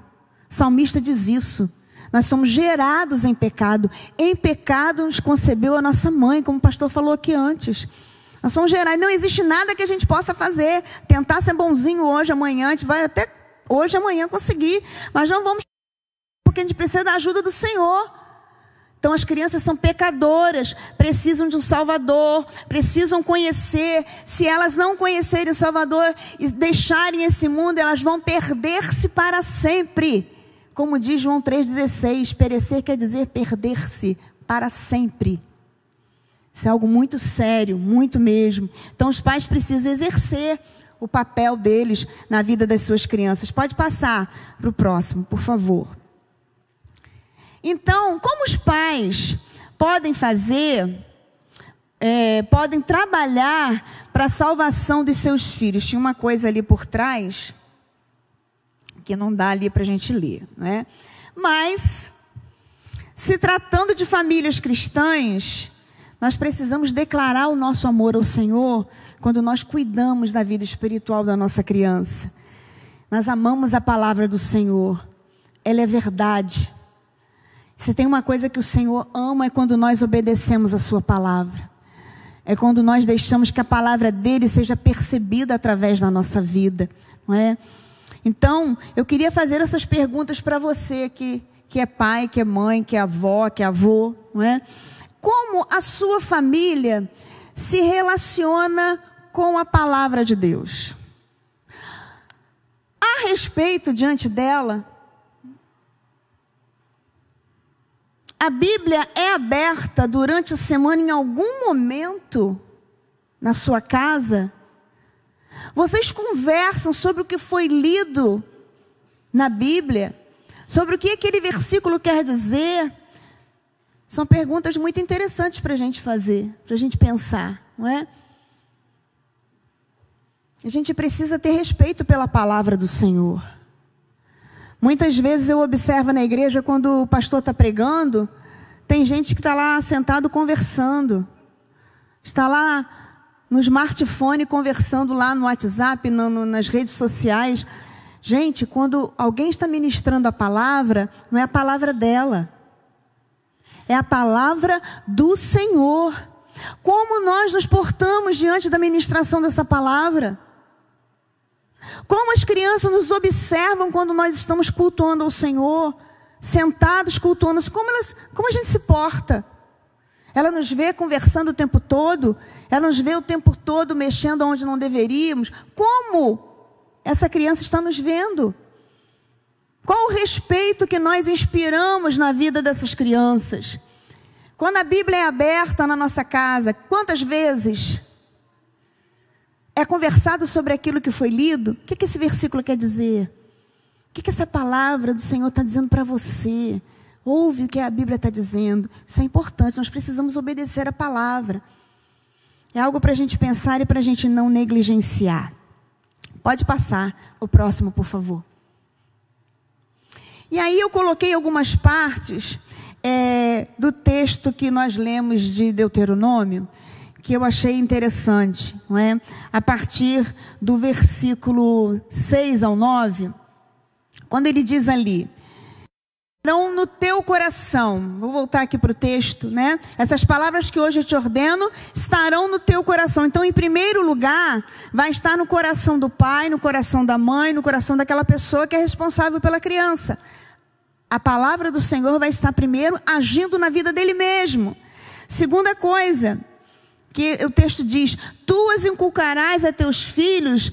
O salmista diz isso. Nós somos gerados em pecado. Em pecado nos concebeu a nossa mãe, como o pastor falou aqui antes. Nós somos gerados. Não existe nada que a gente possa fazer. Tentar ser bonzinho hoje, amanhã. A gente vai até hoje, amanhã conseguir. Mas não vamos... porque a gente precisa da ajuda do Senhor. Então as crianças são pecadoras, precisam de um Salvador, precisam conhecer. Se elas não conhecerem o Salvador e deixarem esse mundo, elas vão perder-se para sempre. Como diz João 3,16, perecer quer dizer perder-se para sempre. Isso é algo muito sério, muito mesmo. Então os pais precisam exercer o papel deles na vida das suas crianças. Pode passar para o próximo, por favor. Então, como os pais podem fazer, podem trabalhar para a salvação dos seus filhos? Tinha uma coisa ali por trás, que não dá ali para a gente ler, né? Mas, se tratando de famílias cristãs, nós precisamos declarar o nosso amor ao Senhor quando nós cuidamos da vida espiritual da nossa criança. Nós amamos a palavra do Senhor. Ela é verdade. Se tem uma coisa que o Senhor ama é quando nós obedecemos a sua palavra. É quando nós deixamos que a palavra dele seja percebida através da nossa vida, não é? Então, eu queria fazer essas perguntas para você que é pai, que é mãe, que é avó, que é avô, não é? Como a sua família se relaciona com a palavra de Deus? A respeito diante dela, a Bíblia é aberta durante a semana em algum momento na sua casa? Vocês conversam sobre o que foi lido na Bíblia? Sobre o que aquele versículo quer dizer? São perguntas muito interessantes para a gente fazer, para a gente pensar, não é? A gente precisa ter respeito pela palavra do Senhor. Muitas vezes eu observo na igreja, quando o pastor está pregando, tem gente que está lá sentado conversando. Está lá no smartphone conversando lá no WhatsApp, nas redes sociais. Gente, quando alguém está ministrando a palavra, não é a palavra dela. É a palavra do Senhor. Como nós nos portamos diante da ministração dessa palavra? Como as crianças nos observam quando nós estamos cultuando ao Senhor, sentados cultuando, como a gente se porta? Ela nos vê conversando o tempo todo, ela nos vê o tempo todo mexendo onde não deveríamos. Como essa criança está nos vendo? Qual o respeito que nós inspiramos na vida dessas crianças? Quando a Bíblia é aberta na nossa casa, quantas vezes é conversado sobre aquilo que foi lido? O que esse versículo quer dizer? O que essa palavra do Senhor está dizendo para você? Ouve o que a Bíblia está dizendo. Isso é importante, nós precisamos obedecer a palavra. É algo para a gente pensar e para a gente não negligenciar. Pode passar o próximo, por favor. E aí eu coloquei algumas partes do texto que nós lemos de Deuteronômio, que eu achei interessante, não é? A partir do versículo 6 ao 9, quando ele diz ali: estarão no teu coração. Vou voltar aqui para o texto, né? Essas palavras que hoje eu te ordeno estarão no teu coração. Então, em primeiro lugar, vai estar no coração do pai, no coração da mãe, no coração daquela pessoa que é responsável pela criança. A palavra do Senhor vai estar primeiro agindo na vida dele mesmo. Segunda coisa que o texto diz: tu as inculcarás a teus filhos,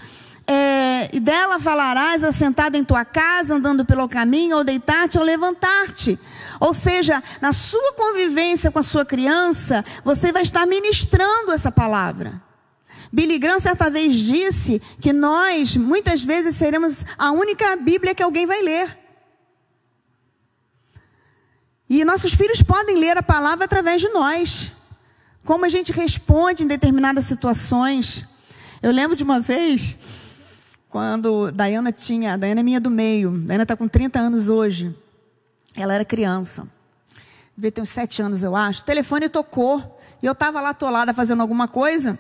e dela falarás assentado em tua casa, andando pelo caminho, ao deitar-te, ao levantar-te. Ou seja, na sua convivência com a sua criança, você vai estar ministrando essa palavra. Billy Graham certa vez disse que nós, muitas vezes, seremos a única Bíblia que alguém vai ler. E nossos filhos podem ler a palavra através de nós. Como a gente responde em determinadas situações. Eu lembro de uma vez, quando Daiana é minha do meio. Daiana está com 30 anos hoje. Ela era criança. Devia ter uns 7 anos, eu acho. O telefone tocou. E eu estava lá atolada fazendo alguma coisa.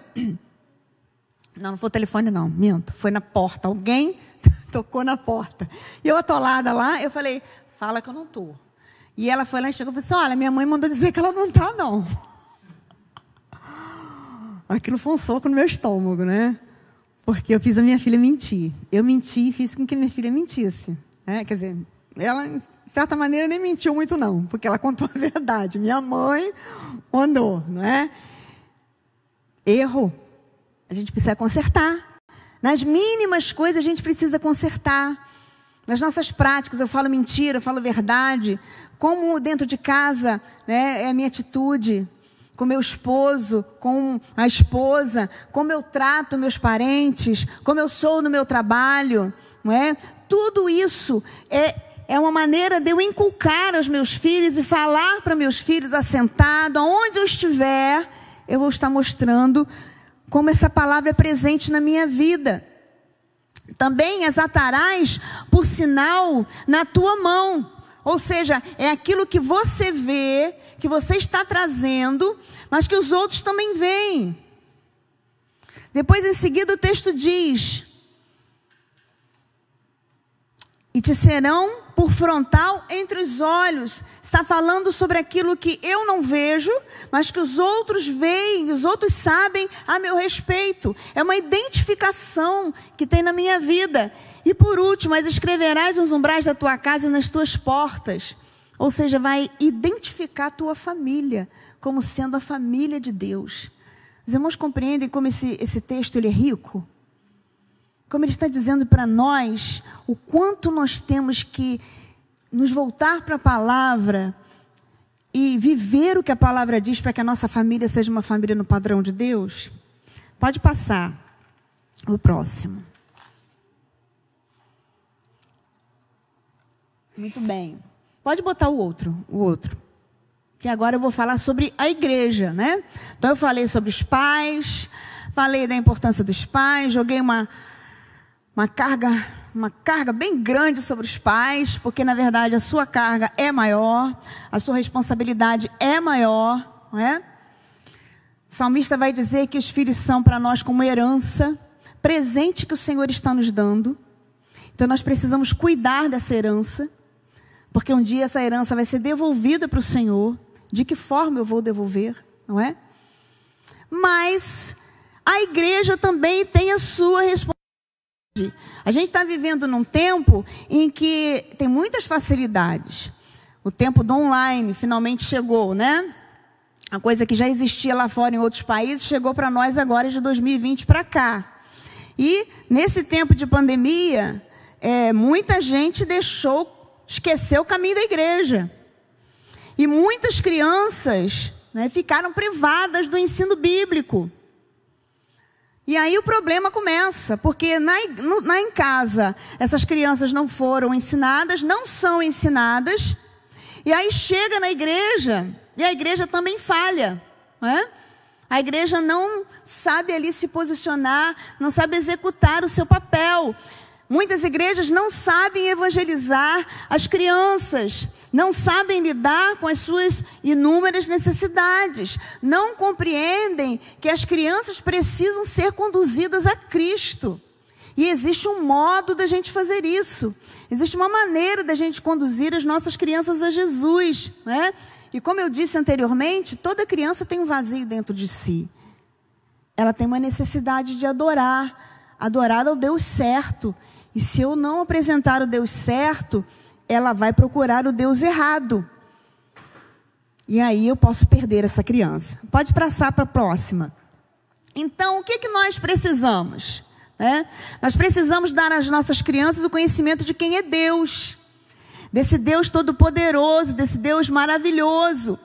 Não foi o telefone não, minto. Foi na porta. Alguém tocou na porta. E eu atolada lá, eu falei: fala que eu não estou. E ela foi lá e chegou e falou assim: olha, minha mãe mandou dizer que ela não está, não. Aquilo foi um soco no meu estômago, né? Porque eu fiz a minha filha mentir. Eu menti e fiz com que minha filha mentisse. Quer dizer, ela, de certa maneira, nem mentiu muito não, porque ela contou a verdade. Minha mãe mandou, não é? Erro. A gente precisa consertar. Nas mínimas coisas a gente precisa consertar. Nas nossas práticas, eu falo mentira, eu falo verdade. Como dentro de casa, né, é a minha atitude. Com meu esposo, com a esposa. Como eu trato meus parentes. Como eu sou no meu trabalho. Não é? Tudo isso é uma maneira de eu inculcar aos meus filhos e falar para meus filhos assentado, aonde eu estiver, eu vou estar mostrando como essa palavra é presente na minha vida. Também as atarás por sinal na tua mão. Ou seja, é aquilo que você vê, que você está trazendo, mas que os outros também veem. Depois em seguida o texto diz: e te serão por frontal entre os olhos. Está falando sobre aquilo que eu não vejo, mas que os outros veem, os outros sabem a meu respeito. É uma identificação que tem na minha vida. E por último, as escreverás nos umbrais da tua casa e nas tuas portas. Ou seja, vai identificar a tua família como sendo a família de Deus. Os irmãos compreendem como esse texto ele é rico? Como ele está dizendo para nós o quanto nós temos que nos voltar para a palavra e viver o que a palavra diz para que a nossa família seja uma família no padrão de Deus. Pode passar o próximo. Muito bem. Pode botar o outro. Que agora eu vou falar sobre a igreja, né? Então eu falei sobre os pais, falei da importância dos pais, joguei uma carga bem grande sobre os pais, porque na verdade a sua carga é maior, a sua responsabilidade é maior, não é? O salmista vai dizer que os filhos são para nós como herança, presente que o Senhor está nos dando. Então nós precisamos cuidar dessa herança, porque um dia essa herança vai ser devolvida para o Senhor. De que forma eu vou devolver, não é? Mas a igreja também tem a sua responsabilidade. A gente está vivendo num tempo em que tem muitas facilidades. O tempo do online finalmente chegou, né? A coisa que já existia lá fora em outros países chegou para nós agora de 2020 para cá. E nesse tempo de pandemia, muita gente esqueceu o caminho da igreja. E muitas crianças, né, ficaram privadas do ensino bíblico. E aí o problema começa, porque em casa essas crianças não foram ensinadas, não são ensinadas, e aí chega na igreja, e a igreja também falha, né? A igreja não sabe ali se posicionar, não sabe executar o seu papel. Muitas igrejas não sabem evangelizar as crianças, não sabem lidar com as suas inúmeras necessidades, não compreendem que as crianças precisam ser conduzidas a Cristo. E existe um modo da gente fazer isso, existe uma maneira da gente conduzir as nossas crianças a Jesus, né? E como eu disse anteriormente, toda criança tem um vazio dentro de si. Ela tem uma necessidade de adorar ao Deus certo. E se eu não apresentar o Deus certo, ela vai procurar o Deus errado. E aí eu posso perder essa criança. Pode passar para a próxima. Então, o que nós precisamos? Nós precisamos dar às nossas crianças o conhecimento de quem é Deus. Desse Deus todo-poderoso, desse Deus maravilhoso.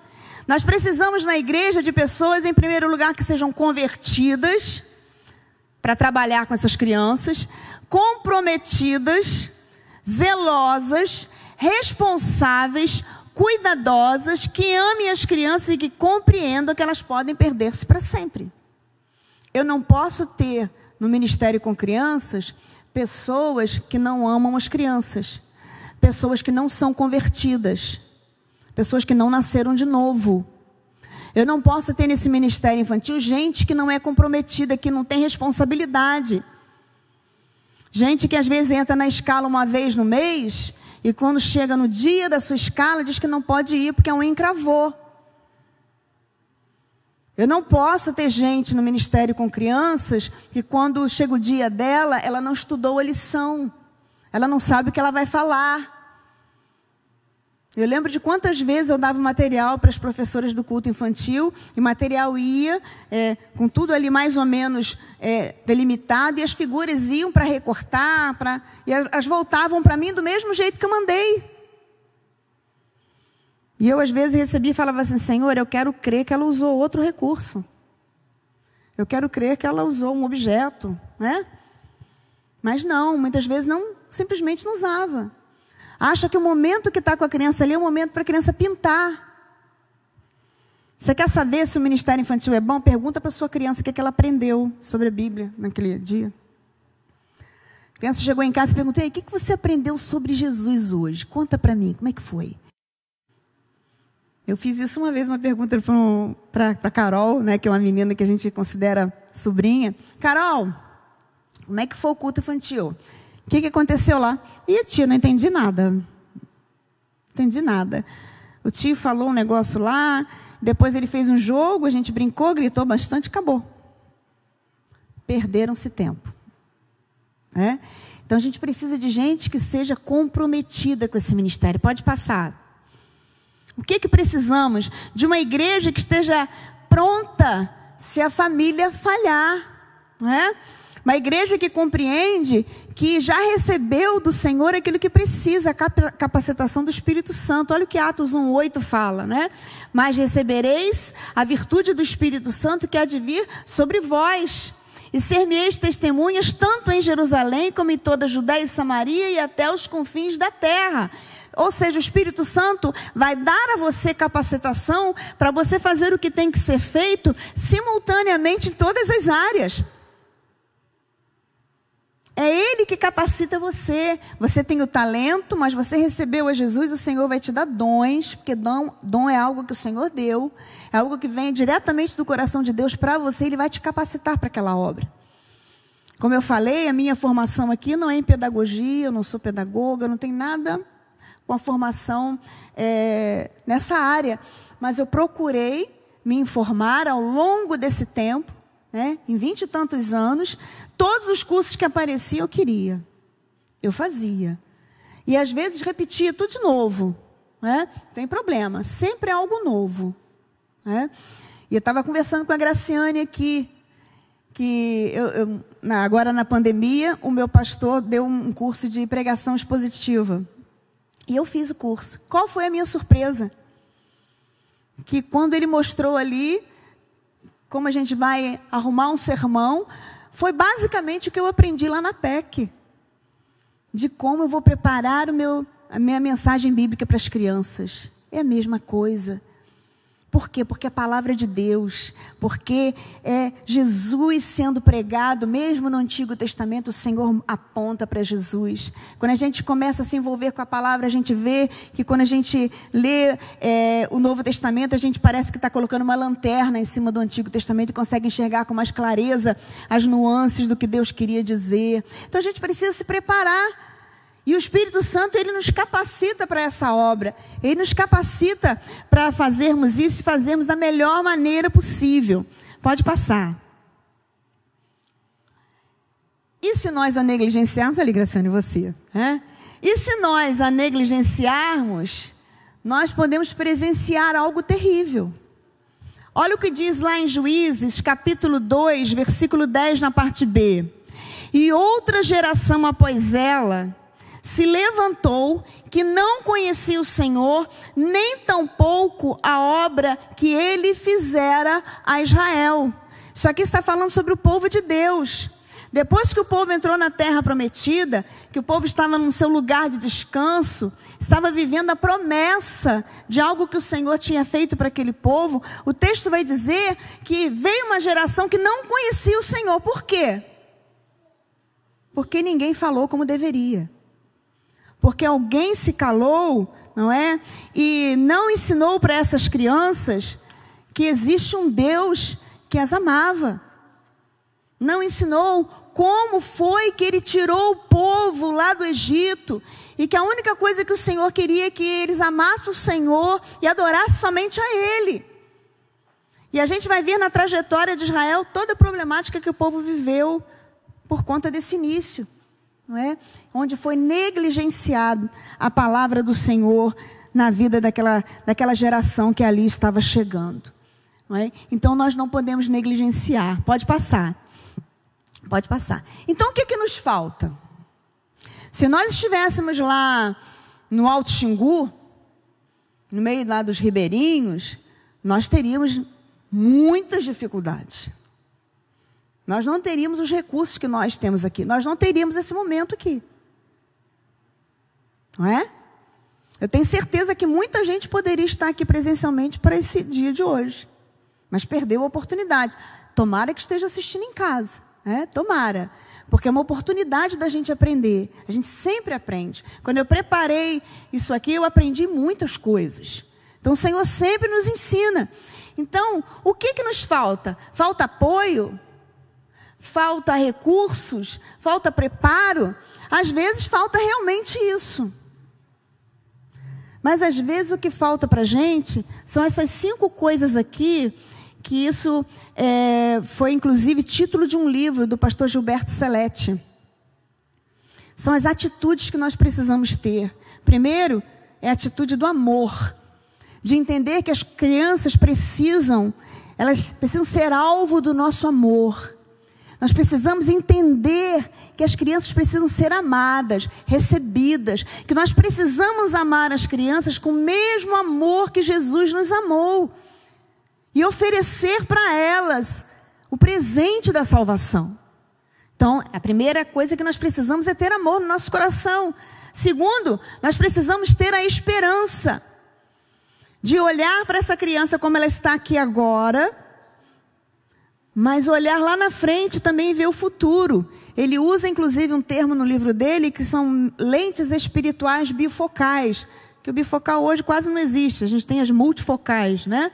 Nós precisamos na igreja de pessoas, em primeiro lugar, que sejam convertidas para trabalhar com essas crianças, comprometidas, zelosas, responsáveis, cuidadosas, que amem as crianças e que compreendam que elas podem perder-se para sempre. Eu não posso ter no ministério com crianças pessoas que não amam as crianças, pessoas que não são convertidas, pessoas que não nasceram de novo. Eu não posso ter nesse ministério infantil gente que não é comprometida, que não tem responsabilidade. Gente que às vezes entra na escala uma vez no mês e quando chega no dia da sua escala diz que não pode ir porque a unha encravou. Eu não posso ter gente no ministério com crianças que quando chega o dia dela, ela não estudou a lição. Ela não sabe o que ela vai falar. Eu lembro de quantas vezes eu dava material para as professoras do culto infantil, e o material ia com tudo ali mais ou menos delimitado, e as figuras iam para recortar, e elas voltavam para mim do mesmo jeito que eu mandei. E eu às vezes recebia e falava assim: Senhor, eu quero crer que ela usou outro recurso. Eu quero crer que ela usou um objeto, né? Mas não, muitas vezes não, simplesmente não usava. Acha que o momento que está com a criança ali é o momento para a criança pintar. Você quer saber se o ministério infantil é bom? Pergunta para a sua criança o que ela aprendeu sobre a Bíblia naquele dia. A criança chegou em casa e perguntou: o que você aprendeu sobre Jesus hoje? Conta para mim, como é que foi? Eu fiz isso uma vez, uma pergunta para a Carol, né, que é uma menina que a gente considera sobrinha. Carol, como é que foi o culto infantil? O que aconteceu lá? E tia, não entendi nada. Não entendi nada. O tio falou um negócio lá, depois ele fez um jogo, a gente brincou, gritou bastante, acabou. Perderam-se tempo. Então a gente precisa de gente que seja comprometida com esse ministério. Pode passar. O que precisamos? De uma igreja que esteja pronta se a família falhar. Não é? Uma igreja que compreende que já recebeu do Senhor aquilo que precisa, a capacitação do Espírito Santo. Olha o que Atos 1:8 fala, né? Mas recebereis a virtude do Espírito Santo que há de vir sobre vós. E ser-me-eis testemunhas tanto em Jerusalém como em toda a Judéia e Samaria e até os confins da terra. Ou seja, o Espírito Santo vai dar a você capacitação para você fazer o que tem que ser feito simultaneamente em todas as áreas. É Ele que capacita você. Você tem o talento, mas você recebeu a Jesus, o Senhor vai te dar dons, porque dom é algo que o Senhor deu, é algo que vem diretamente do coração de Deus para você, Ele vai te capacitar para aquela obra. Como eu falei, a minha formação aqui não é em pedagogia, eu não sou pedagoga, não tem nada com a formação nessa área, mas eu procurei me informar ao longo desse tempo, em 20 e tantos anos. Todos os cursos que apareciam eu queria, eu fazia, e às vezes repetia tudo de novo, não tem problema, sempre é algo novo, E eu estava conversando com a Graciane aqui, que agora na pandemia, o meu pastor deu um curso de pregação expositiva, e eu fiz o curso. Qual foi a minha surpresa? Que quando ele mostrou ali como a gente vai arrumar um sermão, foi basicamente o que eu aprendi lá na PEC. De como eu vou preparar a minha mensagem bíblica para as crianças. É a mesma coisa. Por quê? Porque é a palavra de Deus. Porque é Jesus sendo pregado, mesmo no Antigo Testamento, o Senhor aponta para Jesus. Quando a gente começa a se envolver com a palavra, a gente vê que quando a gente lê o Novo Testamento, a gente parece que está colocando uma lanterna em cima do Antigo Testamento e consegue enxergar com mais clareza as nuances do que Deus queria dizer. Então a gente precisa se preparar. E o Espírito Santo, Ele nos capacita para essa obra. Ele nos capacita para fazermos isso e fazermos da melhor maneira possível. Pode passar. E se nós a negligenciarmos? Ali, Graciane, você. E se nós a negligenciarmos, nós podemos presenciar algo terrível. Olha o que diz lá em Juízes, capítulo 2, versículo 10, na parte B. E outra geração após ela se levantou, que não conhecia o Senhor, nem tampouco a obra que Ele fizera a Israel. Isso aqui está falando sobre o povo de Deus. Depois que o povo entrou na terra prometida, que o povo estava no seu lugar de descanso, estava vivendo a promessa de algo que o Senhor tinha feito para aquele povo, o texto vai dizer que veio uma geração que não conhecia o Senhor. Por quê? Porque ninguém falou como deveria. Porque alguém se calou, não é? E não ensinou para essas crianças que existe um Deus que as amava. Não ensinou como foi que Ele tirou o povo lá do Egito. E que a única coisa que o Senhor queria é que eles amassem o Senhor e adorassem somente a Ele. E a gente vai ver na trajetória de Israel toda a problemática que o povo viveu por conta desse início. Não é? Onde foi negligenciado a palavra do Senhor na vida daquela geração que ali estava chegando. Não é? Então nós não podemos negligenciar. Pode passar. Pode passar. Então o que nos falta? Se nós estivéssemos lá no Alto Xingu, no meio lá dos ribeirinhos, nós teríamos muitas dificuldades. Nós não teríamos os recursos que nós temos aqui. Nós não teríamos esse momento aqui. Não é? Eu tenho certeza que muita gente poderia estar aqui presencialmente para esse dia de hoje. Mas perdeu a oportunidade. Tomara que esteja assistindo em casa. Tomara. Porque é uma oportunidade da gente aprender. A gente sempre aprende. Quando eu preparei isso aqui, eu aprendi muitas coisas. Então o Senhor sempre nos ensina. Então, o que nos falta? Falta apoio? Falta recursos? Falta preparo? Às vezes falta realmente isso. Mas às vezes o que falta para a gente são essas 5 coisas aqui, que isso foi inclusive título de um livro do pastor Gilberto Seletti. São as atitudes que nós precisamos ter. Primeiro, é a atitude do amor. De entender que as crianças elas precisam ser alvo do nosso amor. Nós precisamos entender que as crianças precisam ser amadas, recebidas, que nós precisamos amar as crianças com o mesmo amor que Jesus nos amou e oferecer para elas o presente da salvação. Então, a primeira coisa que nós precisamos é ter amor no nosso coração. Segundo, nós precisamos ter a esperança de olhar para essa criança como ela está aqui agora, mas olhar lá na frente também e ver o futuro. Ele usa inclusive um termo no livro dele que são lentes espirituais bifocais, que o bifocal hoje quase não existe, a gente tem as multifocais, né?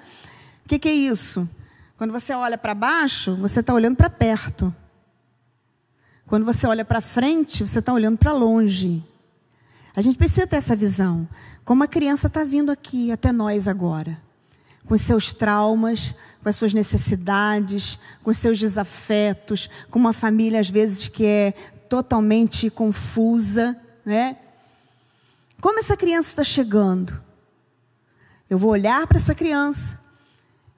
O que é isso? Quando você olha para baixo, você está olhando para perto. Quando você olha para frente, você está olhando para longe. A gente precisa ter essa visão. Como a criança está vindo aqui até nós agora, com os seus traumas, com as suas necessidades, com os seus desafetos, com uma família às vezes que é totalmente confusa, né? Como essa criança está chegando? Eu vou olhar para essa criança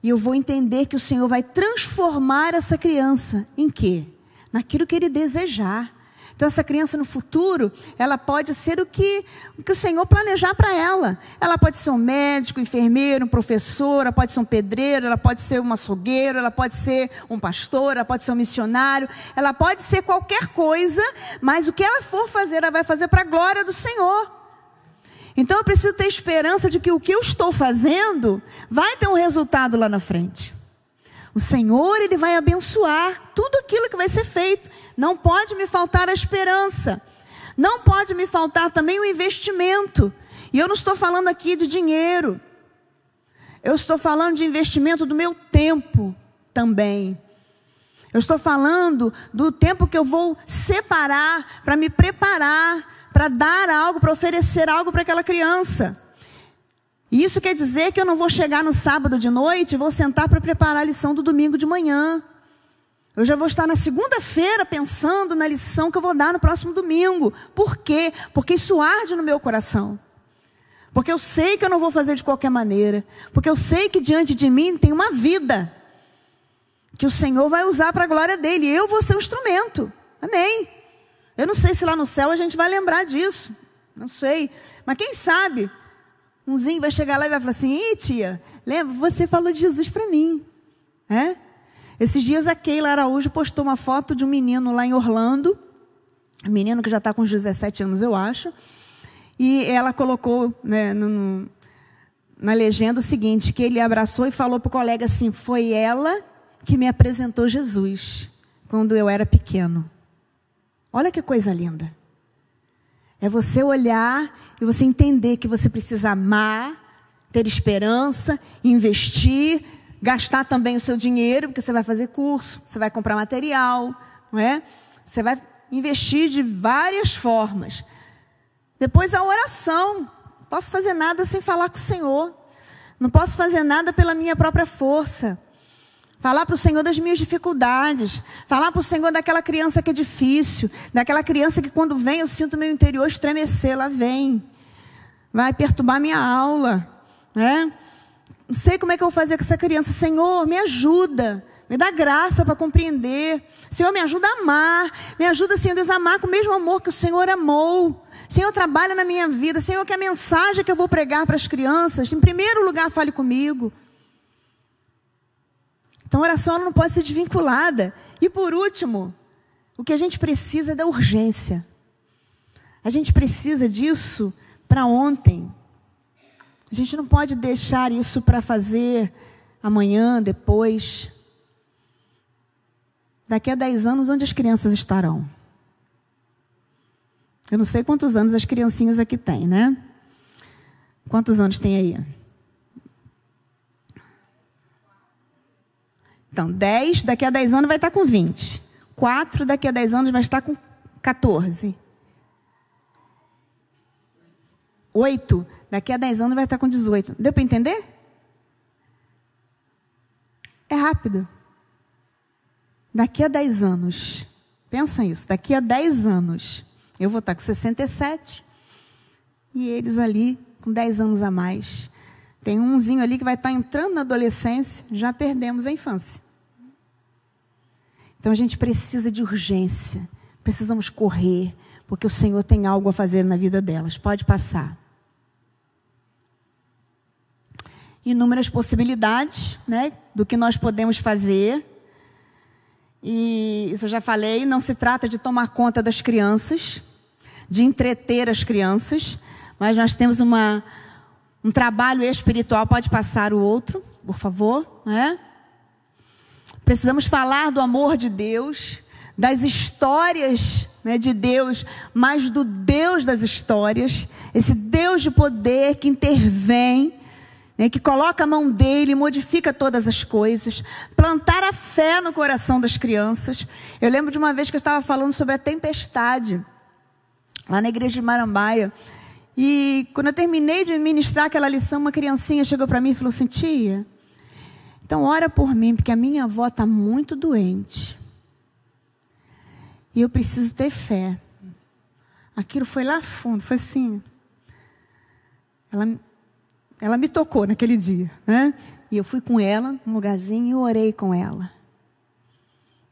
e eu vou entender que o Senhor vai transformar essa criança em quê? Naquilo que Ele desejar. Então essa criança no futuro, ela pode ser o que o Senhor planejar para ela. Ela pode ser um médico, um enfermeiro, um professor, ela pode ser um pedreiro, ela pode ser um açougueiro, ela pode ser um pastor, ela pode ser um missionário, ela pode ser qualquer coisa, mas o que ela for fazer, ela vai fazer para a glória do Senhor. Então eu preciso ter esperança de que o que eu estou fazendo vai ter um resultado lá na frente. O Senhor, Ele vai abençoar tudo aquilo que vai ser feito. Não pode me faltar a esperança. Não pode me faltar também o investimento. E eu não estou falando aqui de dinheiro. Eu estou falando de investimento do meu tempo também. Eu estou falando do tempo que eu vou separar para me preparar, para dar algo, para oferecer algo para aquela criança. E isso quer dizer que eu não vou chegar no sábado de noite e vou sentar para preparar a lição do domingo de manhã. Eu já vou estar na segunda-feira pensando na lição que eu vou dar no próximo domingo. Por quê? Porque isso arde no meu coração. Porque eu sei que eu não vou fazer de qualquer maneira. Porque eu sei que diante de mim tem uma vida que o Senhor vai usar para a glória dEle. Eu vou ser um instrumento. Amém. Eu não sei se lá no céu a gente vai lembrar disso. Não sei. Mas quem sabe, umzinho vai chegar lá e vai falar assim: ih, tia, lembra? Você falou de Jesus para mim. Esses dias a Keila Araújo postou uma foto de um menino lá em Orlando. Um menino que já está com uns 17 anos, eu acho. E ela colocou, né, na legenda o seguinte, que ele abraçou e falou para o colega assim: foi ela que me apresentou Jesus quando eu era pequeno. Olha que coisa linda. É você olhar e você entender que você precisa amar, ter esperança, investir, gastar também o seu dinheiro, porque você vai fazer curso, você vai comprar material, não é? Você vai investir de várias formas. Depois a oração. Não posso fazer nada sem falar com o Senhor. Não posso fazer nada pela minha própria força. Falar para o Senhor das minhas dificuldades. Falar para o Senhor daquela criança que é difícil. Daquela criança que quando vem eu sinto meu interior estremecer. Ela vem. vai perturbar minha aula, né? Não sei como é que eu vou fazer com essa criança. Senhor, me ajuda, me dá graça para compreender. Senhor, me ajuda a amar. Me ajuda, Senhor Deus, a amar com o mesmo amor que o Senhor amou. Senhor, trabalha na minha vida. Senhor, que a mensagem que eu vou pregar para as crianças, em primeiro lugar, fale comigo. Então, a oração não pode ser desvinculada. E por último, o que a gente precisa é da urgência. A gente precisa disso para ontem. A gente não pode deixar isso para fazer amanhã, depois. Daqui a 10 anos, onde as crianças estarão? Eu não sei quantos anos as criancinhas aqui têm, né? Quantos anos tem aí? Então, 10, daqui a 10 anos vai estar com 20. 4, daqui a 10 anos vai estar com 14. 8, daqui a 10 anos vai estar com 18. Deu para entender? É rápido. Daqui a 10 anos, pensa isso, daqui a 10 anos, eu vou estar com 67 e eles ali com 10 anos a mais. Tem umzinho ali que vai estar entrando na adolescência, já perdemos a infância. Então a gente precisa de urgência, precisamos correr, porque o Senhor tem algo a fazer na vida delas. Pode passar. Inúmeras possibilidades, né, do que nós podemos fazer. E isso eu já falei, não se trata de tomar conta das crianças, de entreter as crianças, mas nós temos um trabalho espiritual. Pode passar o outro, por favor, né? Precisamos falar do amor de Deus, das histórias, né, de Deus, mas do Deus das histórias, esse Deus de poder que intervém, né, que coloca a mão dele e modifica todas as coisas. Plantar a fé no coração das crianças. Eu lembro de uma vez que eu estava falando sobre a tempestade, lá na igreja de Marambaia. E quando eu terminei de ministrar aquela lição, uma criancinha chegou para mim e falou assim: tia, então ora por mim, porque a minha avó está muito doente. E eu preciso ter fé. Aquilo foi lá fundo, foi assim. Ela me tocou naquele dia, né? E eu fui com ela num lugarzinho e orei com ela.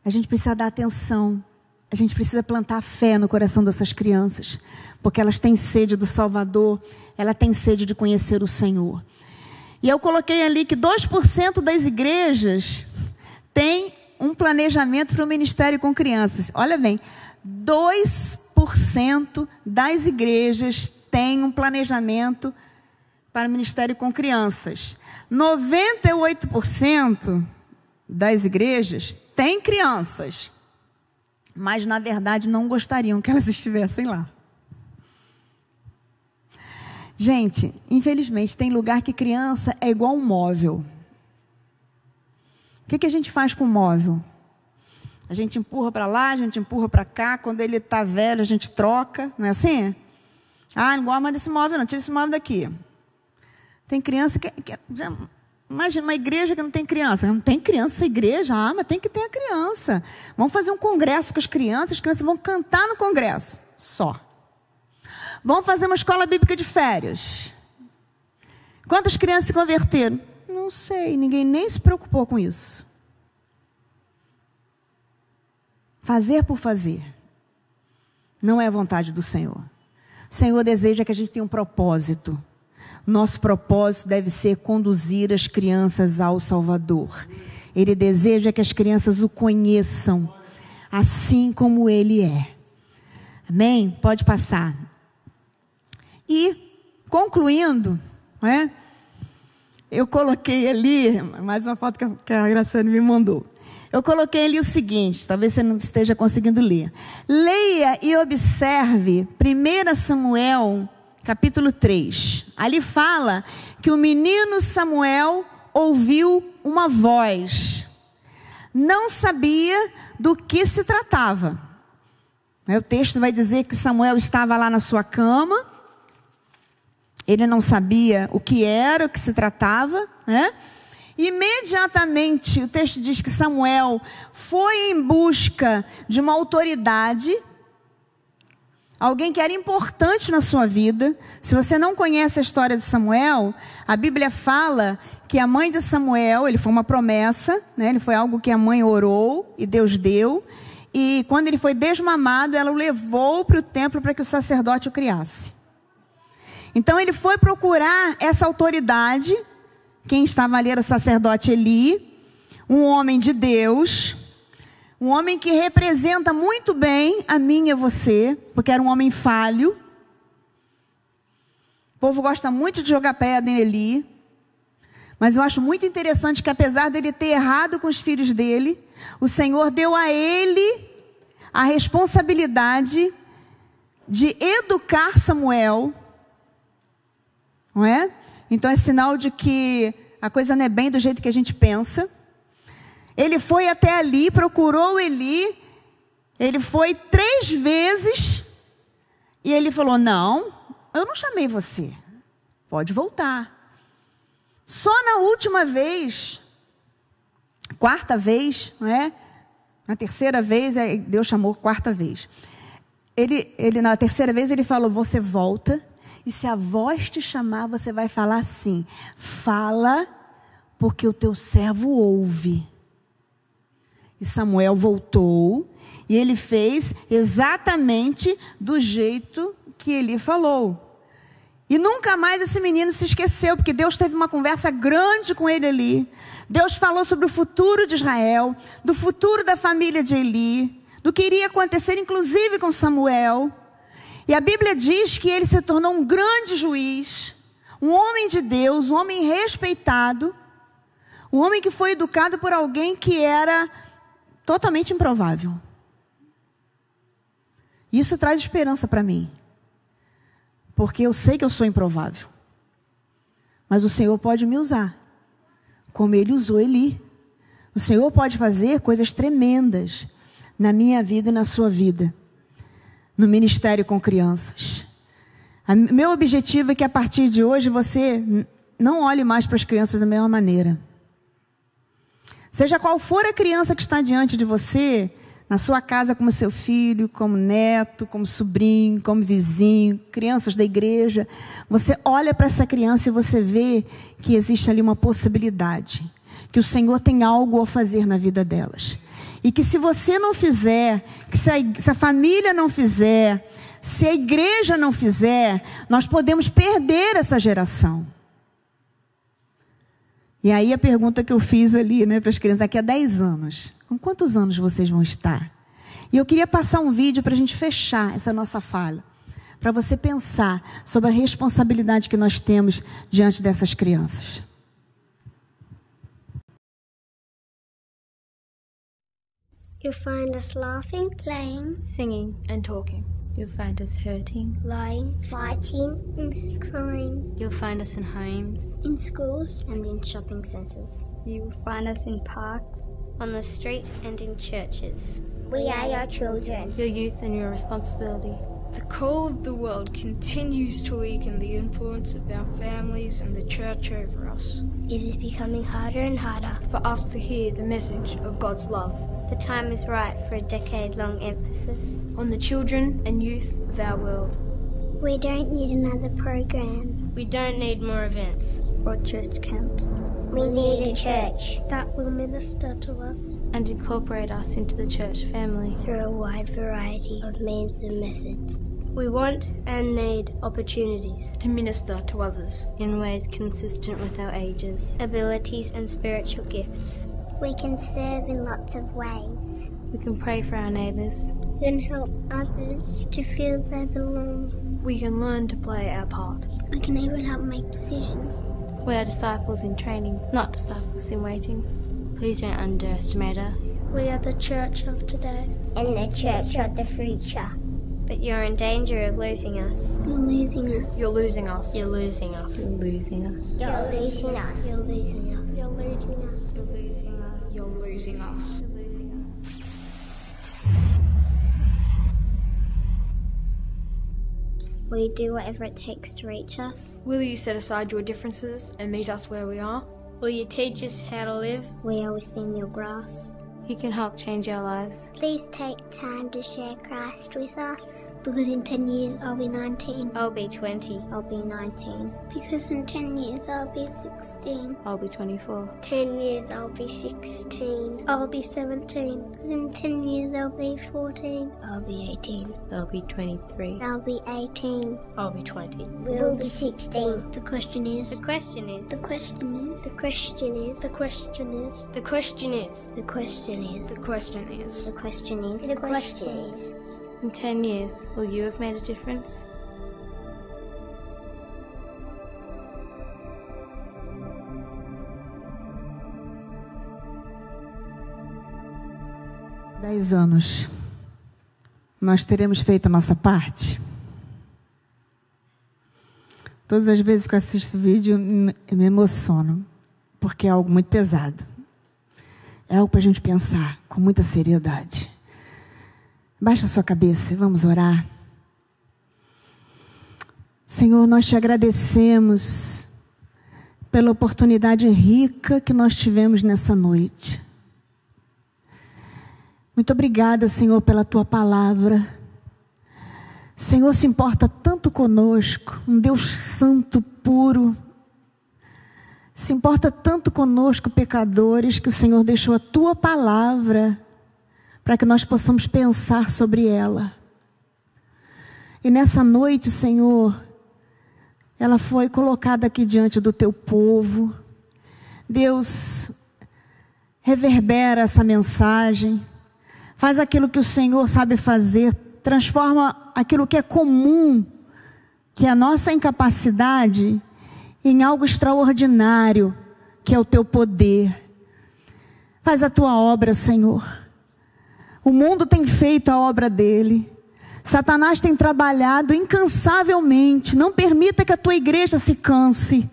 A gente precisa dar atenção. A gente precisa plantar fé no coração dessas crianças, porque elas têm sede do Salvador, ela tem sede de conhecer o Senhor. E eu coloquei ali que 2% das igrejas têm um planejamento para o ministério com crianças. Olha bem, 2% das igrejas têm um planejamento para o ministério com crianças. 98% das igrejas têm crianças, mas na verdade não gostariam que elas estivessem lá. Gente, infelizmente tem lugar que criança é igual um móvel. O que a gente faz com o móvel? A gente empurra para lá, a gente empurra para cá. Quando ele está velho, a gente troca. Não é assim? Ah, não gosto mais desse móvel não, tira esse móvel daqui. Tem criança que imagina uma igreja que não tem criança. Não tem criança essa igreja? Ah, mas tem que ter a criança. Vamos fazer um congresso com as crianças vão cantar no congresso. Só. Vamos fazer uma escola bíblica de férias. Quantas crianças se converteram? Não sei, ninguém nem se preocupou com isso. Fazer por fazer não é a vontade do Senhor. O Senhor deseja que a gente tenha um propósito. Nosso propósito deve ser conduzir as crianças ao Salvador. Ele deseja que as crianças o conheçam, assim como Ele é. Amém? Pode passar. E, concluindo, não é? Eu coloquei ali, mais uma foto que a Graciane me mandou. Eu coloquei ali o seguinte, talvez você não esteja conseguindo ler. Leia e observe 1 Samuel, capítulo 3. Ali fala que o menino Samuel ouviu uma voz. Não sabia do que se tratava. O texto vai dizer que Samuel estava lá na sua cama. Ele não sabia o que era, o que se tratava, né? Imediatamente, o texto diz que Samuel foi em busca de uma autoridade alguém que era importante na sua vida. Se você não conhece a história de Samuel, a Bíblia fala que a mãe de Samuel, ele foi uma promessa, né? Ele foi algo que a mãe orou e Deus deu. E quando ele foi desmamado, ela o levou para o templo para que o sacerdote o criasse. Então ele foi procurar essa autoridade. Quem estava ali era o sacerdote Eli, um homem de Deus, um homem que representa muito bem a mim e a você, porque era um homem falho. O povo gosta muito de jogar pedra em Eli, mas eu acho muito interessante que apesar dele ter errado com os filhos dele, o Senhor deu a ele a responsabilidade de educar Samuel, não é? Então é sinal de que a coisa não é bem do jeito que a gente pensa. Ele foi até ali, procurou Eli. Ele foi 3 vezes. E ele falou, não, eu não chamei você. Pode voltar. Só na última vez, 4ª vez, não é? Na 3ª vez, Deus chamou 4ª vez. Ele na 3ª vez, ele falou, você volta. E se a voz te chamar, você vai falar assim, fala, porque o teu servo ouve. E Samuel voltou, e ele fez exatamente do jeito que Eli falou. E nunca mais esse menino se esqueceu, porque Deus teve uma conversa grande com ele ali. Deus falou sobre o futuro de Israel, do futuro da família de Eli, do que iria acontecer inclusive com Samuel. E a Bíblia diz que ele se tornou um grande juiz, um homem de Deus, um homem respeitado, um homem que foi educado por alguém que era totalmente improvável. Isso traz esperança para mim, porque eu sei que eu sou improvável, mas o Senhor pode me usar, como Ele usou Eli. O Senhor pode fazer coisas tremendas na minha vida e na sua vida, no ministério com crianças. Meu objetivo é que a partir de hoje você não olhe mais para as crianças da mesma maneira. Seja qual for a criança que está diante de você, na sua casa como seu filho, como neto, como sobrinho, como vizinho, crianças da igreja, você olha para essa criança e você vê que existe ali uma possibilidade, que o Senhor tem algo a fazer na vida delas. E que se você não fizer, que se a família não fizer, se a igreja não fizer, nós podemos perder essa geração. E aí a pergunta que eu fiz ali, né, para as crianças, daqui a 10 anos, com quantos anos vocês vão estar? E eu queria passar um vídeo para a gente fechar essa nossa fala, para você pensar sobre a responsabilidade que nós temos diante dessas crianças. You'll find us laughing, playing, singing and talking. You'll find us hurting, lying, fighting, and crying. You'll find us in homes, in schools, and in shopping centres. You will find us in parks, on the street, and in churches. We are your children. Your youth and your responsibility. The call of the world continues to weaken the influence of our families and the church over us. It is becoming harder and harder for us to hear the message of God's love. The time is right for a decade-long emphasis on the children and youth of our world. We don't need another program. We don't need more events or church camps. We need a church that will minister to us and incorporate us into the church family through a wide variety of means and methods. We want and need opportunities to minister to others in ways consistent with our ages, abilities and spiritual gifts. We can serve in lots of ways. We can pray for our neighbours. We can help others to feel they belong. We can learn to play our part. We can even help make decisions. We are disciples in training, not disciples in waiting. Please don't underestimate us. We are the church of today and the church of the future. But you're in danger of losing us. You're losing us. You're losing us. You're losing us. You're losing us. You're losing us. You're losing us. You're losing us. You're losing us. You're losing us. You're losing us. Will you do whatever it takes to reach us? Will you set aside your differences and meet us where we are? Will you teach us how to live? We are within your grasp. You can help change our lives. Please take time to share Christ with us. Because in 10 years I'll be 19. I'll be 20. I'll be 19. Because in 10 years I'll be 16. I'll be 24. 10 years I'll be 16. I'll be 17. Because in 10 years I'll be 14. I'll be 18. I'll be 23. I'll be 18. I'll be 20. We'll be 16. The question is. The question is. The question is. The question is. The question is. The question is. The question is. The question is. The question is. The question is. In 10 years, will you have made a difference? Dez anos. Nós teremos feito a nossa parte? Todas as vezes que eu assisto esse vídeo, eu me emociono, porque é algo muito pesado. É algo para a gente pensar com muita seriedade. Baixa a sua cabeça e vamos orar. Senhor, nós te agradecemos pela oportunidade rica que nós tivemos nessa noite. Muito obrigada, Senhor, pela tua palavra. Senhor, se importa tanto conosco, um Deus santo, puro. Se importa tanto conosco, pecadores, que o Senhor deixou a tua palavra para que nós possamos pensar sobre ela. E nessa noite, Senhor, ela foi colocada aqui diante do teu povo. Deus, reverbera essa mensagem. Faz aquilo que o Senhor sabe fazer. Transforma aquilo que é comum, que é a nossa incapacidade, em algo extraordinário, que é o teu poder. Faz a tua obra, Senhor. O mundo tem feito a obra dele. Satanás tem trabalhado incansavelmente. Não permita que a tua igreja se canse.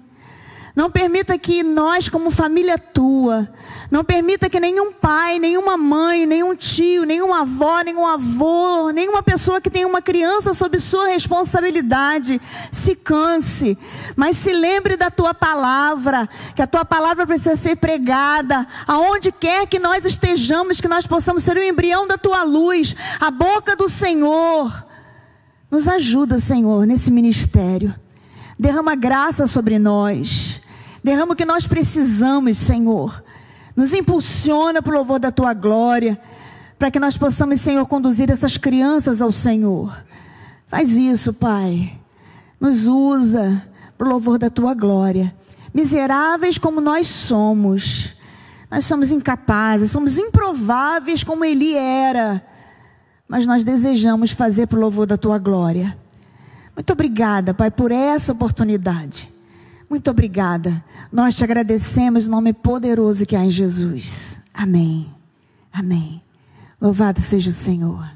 Não permita que nós, como família tua, não permita que nenhum pai, nenhuma mãe, nenhum tio, nenhuma avó, nenhum avô, nenhuma pessoa que tenha uma criança sob sua responsabilidade se canse. Mas se lembre da tua palavra, que a tua palavra precisa ser pregada, aonde quer que nós estejamos, que nós possamos ser o embrião da tua luz, a boca do Senhor. Nos ajuda, Senhor, nesse ministério. Derrama graça sobre nós. Derrama o que nós precisamos, Senhor. Nos impulsiona para o louvor da tua glória, para que nós possamos, Senhor, conduzir essas crianças ao Senhor. Faz isso, Pai. Nos usa para o louvor da tua glória. Miseráveis como nós somos incapazes, somos improváveis como Eli era, mas nós desejamos fazer para o louvor da tua glória. Muito obrigada, Pai, por essa oportunidade. Muito obrigada. Nós te agradecemos no nome poderoso que há em Jesus. Amém. Amém. Louvado seja o Senhor.